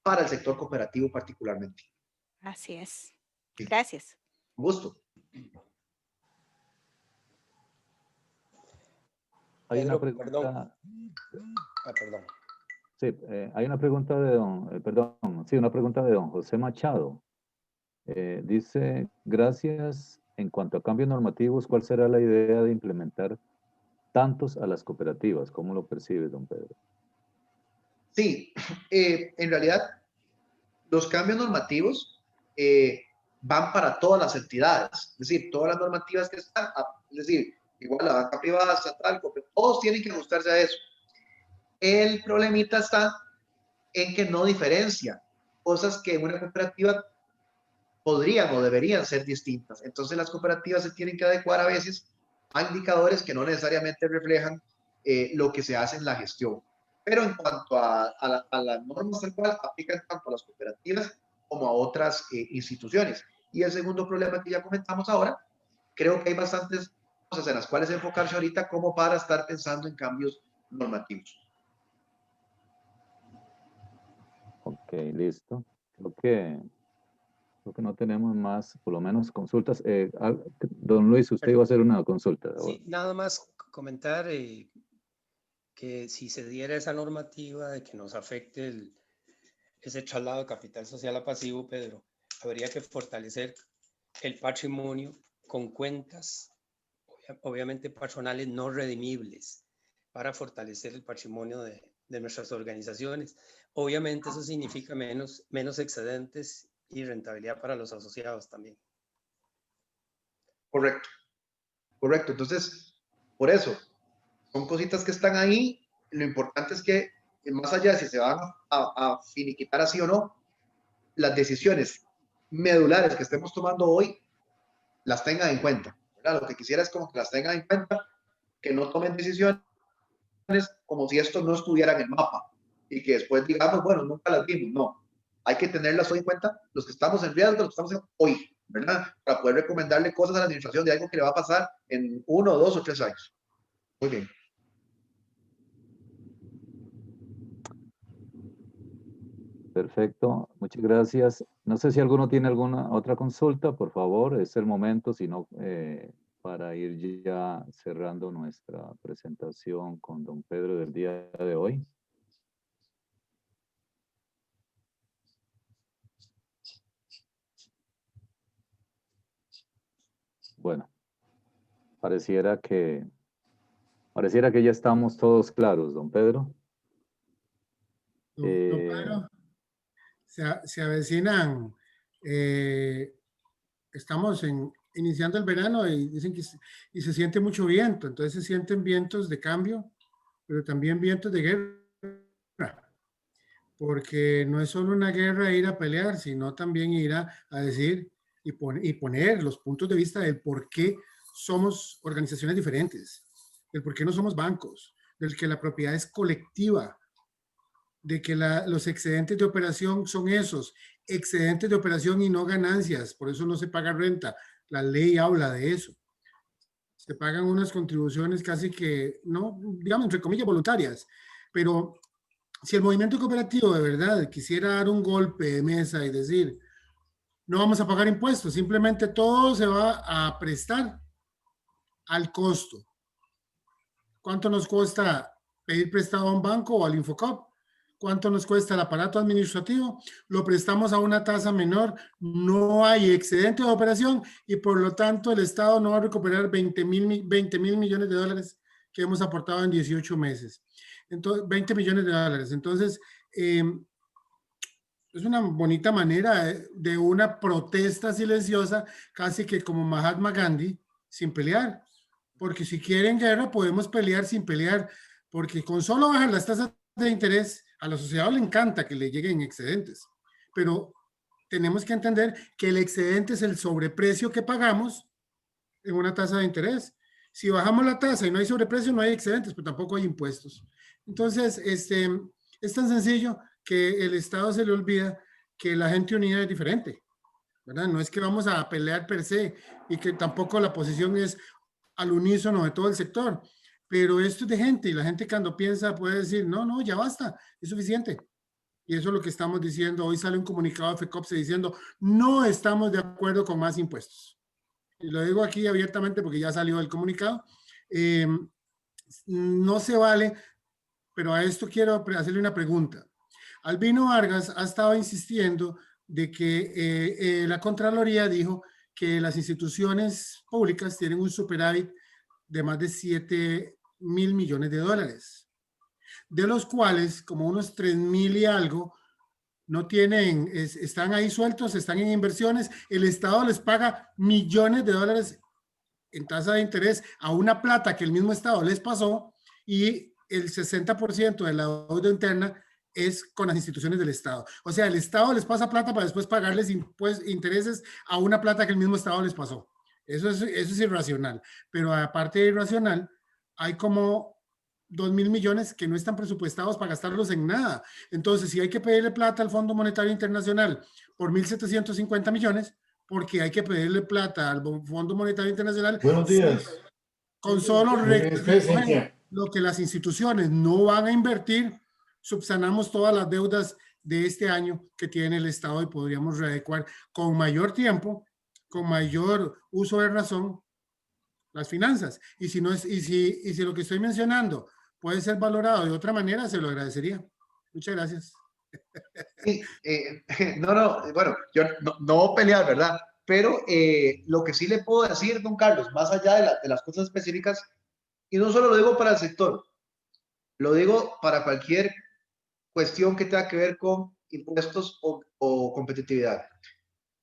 para el sector cooperativo particularmente. Así es. Sí. Gracias. Un gusto. Hay una Pedro, pregunta. perdón. Sí, hay una pregunta de una pregunta de don José Machado. Dice, gracias. En cuanto a cambios normativos, ¿cuál será la idea de implementar tantos a las cooperativas? ¿Cómo lo percibe, don Pedro? Sí, en realidad los cambios normativos van para todas las entidades, es decir, todas las normativas que están, es decir, igual la banca privada, estatal, todos tienen que ajustarse a eso. El problemita está en que no diferencia cosas que en una cooperativa podrían o deberían ser distintas. Entonces las cooperativas se tienen que adecuar a veces a indicadores que no necesariamente reflejan lo que se hace en la gestión. Pero en cuanto a las normas tal cual, aplican tanto a las cooperativas como a otras instituciones. Y el segundo problema que ya comentamos ahora, creo que hay bastantes cosas en las cuales enfocarse ahorita como para estar pensando en cambios normativos. Ok, listo. Creo que no tenemos más, por lo menos, consultas. Don Luis, usted iba a hacer una consulta. Sí, nada más comentar que si se diera esa normativa de que nos afecte ese traslado de capital social a pasivo, Pedro, habría que fortalecer el patrimonio con cuentas, obviamente personales no redimibles, para fortalecer el patrimonio de nuestras organizaciones. Obviamente eso significa menos excedentes y rentabilidad para los asociados también. Correcto, correcto. Entonces, por eso, son cositas que están ahí. Lo importante es que, más allá de si se van a finiquitar así o no, las decisiones medulares que estemos tomando hoy las tengan en cuenta, ¿verdad? Lo que quisiera es como que las tengan en cuenta, que no tomen decisiones como si esto no estuviera en el mapa y que después digamos, bueno, nunca las vimos. No, hay que tenerlas hoy en cuenta, los que estamos en riesgo, los que estamos en hoy, ¿verdad? Para poder recomendarle cosas a la administración de algo que le va a pasar en 1, 2 o 3 años. Muy bien. Perfecto, muchas gracias. No sé si alguno tiene alguna otra consulta, por favor, es el momento, si no, para ir ya cerrando nuestra presentación con don Pedro del día de hoy. Bueno, pareciera que ya estamos todos claros, don Pedro. Don Pedro, se avecinan, estamos iniciando el verano y dicen que y se siente mucho viento, entonces se sienten vientos de cambio, pero también vientos de guerra, porque no es solo una guerra ir a pelear, sino también ir a decir y poner los puntos de vista del por qué somos organizaciones diferentes, del por qué no somos bancos, del que la propiedad es colectiva, de que los excedentes de operación son esos, excedentes de operación y no ganancias, por eso no se paga renta, la ley habla de eso. Se pagan unas contribuciones casi que, no, digamos, entre comillas, voluntarias, pero si el movimiento cooperativo de verdad quisiera dar un golpe de mesa y decir, no vamos a pagar impuestos, simplemente todo se va a prestar al costo. ¿Cuánto nos cuesta pedir prestado a un banco o al Infocop? ¿Cuánto nos cuesta el aparato administrativo? Lo prestamos a una tasa menor, no hay excedente de operación y por lo tanto el Estado no va a recuperar 20 mil millones de dólares que hemos aportado en 18 meses. Entonces, 20 millones de dólares. Entonces, es una bonita manera de una protesta silenciosa, casi que como Mahatma Gandhi, sin pelear. Porque si quieren guerra, podemos pelear sin pelear, porque con solo bajar las tasas de interés, a la sociedad le encanta que le lleguen excedentes, pero tenemos que entender que el excedente es el sobreprecio que pagamos en una tasa de interés Si bajamos la tasa y no hay sobreprecio, no hay excedentes, pero tampoco hay impuestos. Entonces, es tan sencillo que el Estado se le olvida que la gente unida es diferente, ¿verdad? No es que vamos a pelear per se y que tampoco la posición es al unísono de todo el sector, pero esto es de gente y la gente cuando piensa puede decir, no, no, ya basta, es suficiente. Y eso es lo que estamos diciendo. Hoy sale un comunicado de FECOPSE diciendo, no estamos de acuerdo con más impuestos. Y lo digo aquí abiertamente porque ya salió el comunicado. No se vale, pero a esto quiero hacerle una pregunta. Albino Vargas ha estado insistiendo de que la Contraloría dijo que las instituciones públicas tienen un superávit de más de 7.000 millones de dólares, de los cuales como unos 3.000 y algo no tienen, están ahí sueltos, están en inversiones, el Estado les paga millones de dólares en tasa de interés a una plata que el mismo Estado les pasó y el 60% de la deuda interna es con las instituciones del Estado. O sea, el Estado les pasa plata para después pagarles intereses a una plata que el mismo Estado les pasó. Eso es irracional. Pero aparte de irracional, hay como 2.000 millones que no están presupuestados para gastarlos en nada. Entonces, si hay que pedirle plata al Fondo Monetario Internacional por 1.750 millones, porque hay que pedirle plata al Fondo Monetario Internacional. Buenos días. Con solo lo que las instituciones no van a invertir, subsanamos todas las deudas de este año que tiene el Estado y podríamos readecuar con mayor tiempo, con mayor uso de razón, las finanzas. Y si no es, y si lo que estoy mencionando puede ser valorado de otra manera, se lo agradecería. Muchas gracias. Sí, bueno, yo no voy a pelear, ¿verdad? Pero lo que sí le puedo decir, don Carlos, más allá de las cosas específicas, y no solo lo digo para el sector, lo digo para cualquier cuestión que tenga que ver con impuestos o competitividad.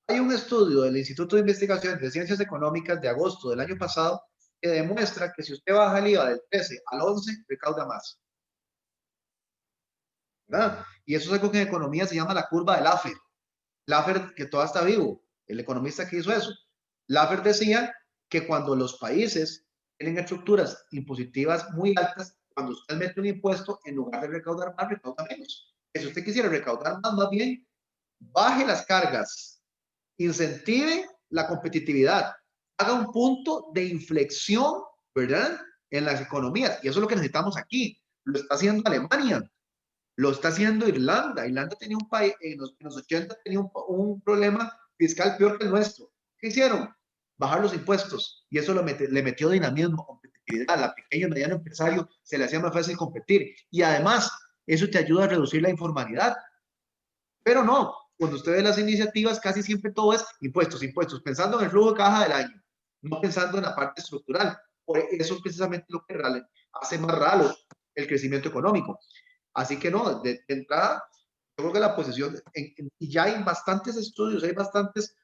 Hay un estudio del Instituto de Investigación de Ciencias Económicas de agosto del año pasado que demuestra que si usted baja el IVA del 13 al 11, recauda más, ¿verdad? Y eso es algo que en economía se llama la curva de Laffer. Laffer, que todavía está vivo, el economista que hizo eso. Laffer decía que cuando los países tienen estructuras impositivas muy altas, cuando usted mete un impuesto, en lugar de recaudar más, recauda menos. Que si usted quisiera recaudar más bien, baje las cargas, incentive la competitividad, haga un punto de inflexión, ¿verdad?, en las economías. Y eso es lo que necesitamos aquí. Lo está haciendo Alemania, lo está haciendo Irlanda. Irlanda tenía un país, en los 80 tenía un problema fiscal peor que el nuestro. ¿Qué hicieron? Bajar los impuestos. Y eso le metió dinamismo, competitividad. A pequeño y mediano empresario se le hacía más fácil competir. Y además, eso te ayuda a reducir la informalidad. Pero no, cuando usted ve las iniciativas, casi siempre todo es impuestos, impuestos, pensando en el flujo de caja del año, no pensando en la parte estructural. Por eso es precisamente lo que hace más raro el crecimiento económico. Así que no, de entrada, yo creo que la posición, y ya hay bastantes estudios, hay bastantes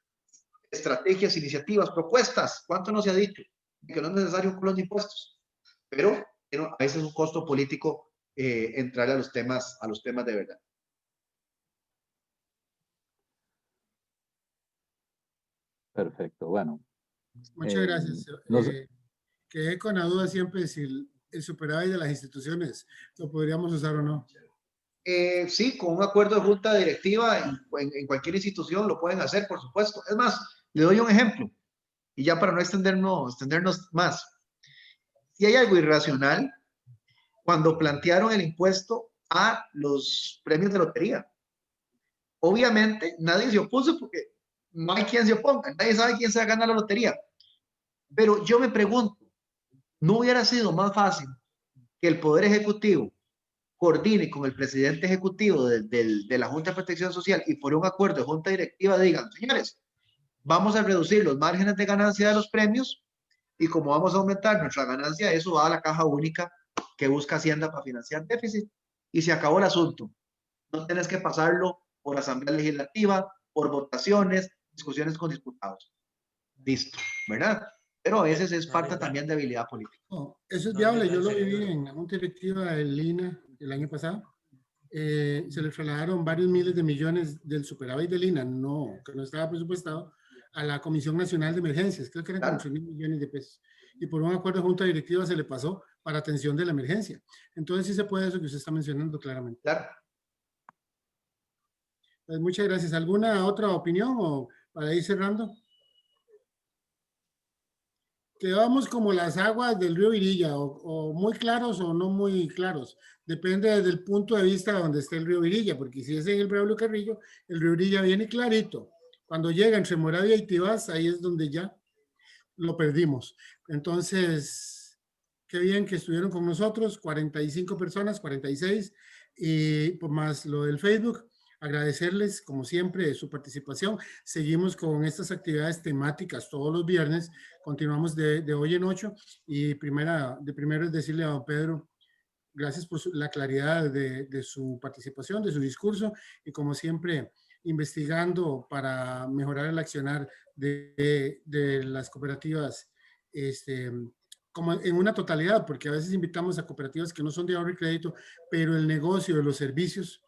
estrategias, iniciativas, propuestas. ¿Cuánto no se ha dicho? Que no es necesario un colón de impuestos, pero a veces es un costo político entrar a los temas de verdad. Perfecto, bueno. Muchas gracias. Quedé con la duda siempre si el superávit de las instituciones lo podríamos usar o no. Sí, con un acuerdo de junta directiva en cualquier institución lo pueden hacer, por supuesto. Es más, le doy un ejemplo, y ya para no extendernos más. Si hay algo irracional, cuando plantearon el impuesto a los premios de lotería, obviamente nadie se opuso porque no hay quien se oponga, nadie sabe quién se va a ganar la lotería. Pero yo me pregunto, ¿no hubiera sido más fácil que el Poder Ejecutivo coordine con el presidente ejecutivo de la Junta de Protección Social y por un acuerdo de junta directiva digan, señores, vamos a reducir los márgenes de ganancia de los premios y como vamos a aumentar nuestra ganancia, eso va a la caja única que busca Hacienda para financiar déficit y se acabó el asunto. No tienes que pasarlo por asamblea legislativa, por votaciones, discusiones con diputados. Listo, ¿verdad? Pero a veces es parte también de habilidad política. No, eso es viable. Yo lo viví en la Junta Directiva del INA el año pasado. Se le trasladaron varios miles de millones del superávit del INA, que no estaba presupuestado, a la Comisión Nacional de Emergencias. Creo que eran como 3.000 millones de pesos. y por un acuerdo de junta directiva se le pasó para atención de la emergencia. Entonces sí se puede eso que usted está mencionando claramente. Claro. Pues muchas gracias. ¿Alguna otra opinión o para ir cerrando? Quedamos como las aguas del río Virilla, o muy claros o no muy claros. Depende del punto de vista donde esté el río Virilla, porque si es en el Braulio Carrillo, el río Virilla viene clarito. Cuando llega entre Moravia y Tibás, ahí es donde ya lo perdimos. Entonces, qué bien que estuvieron con nosotros, 45 personas, 46, y pues más lo del Facebook. Agradecerles, como siempre, su participación. Seguimos con estas actividades temáticas todos los viernes. Continuamos de hoy en 8. Y primero es decirle a don Pedro, gracias por la claridad de su participación, de su discurso. Y como siempre, investigando para mejorar el accionar de las cooperativas, como en una totalidad, porque a veces invitamos a cooperativas que no son de ahorro y crédito, pero el negocio de los servicios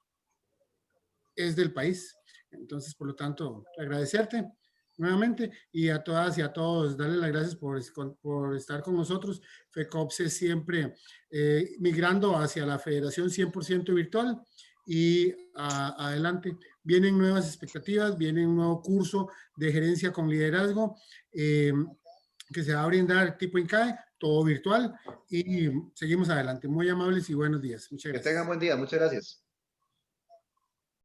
es del país. Entonces, por lo tanto, agradecerte nuevamente y a todas y a todos, darles las gracias por estar con nosotros. FECOPSE siempre migrando hacia la federación 100% virtual y adelante. Vienen nuevas expectativas, viene un nuevo curso de gerencia con liderazgo que se va a brindar tipo INCAE, todo virtual y seguimos adelante. Muy amables y buenos días. Muchas gracias. Que tengan buen día. Muchas gracias.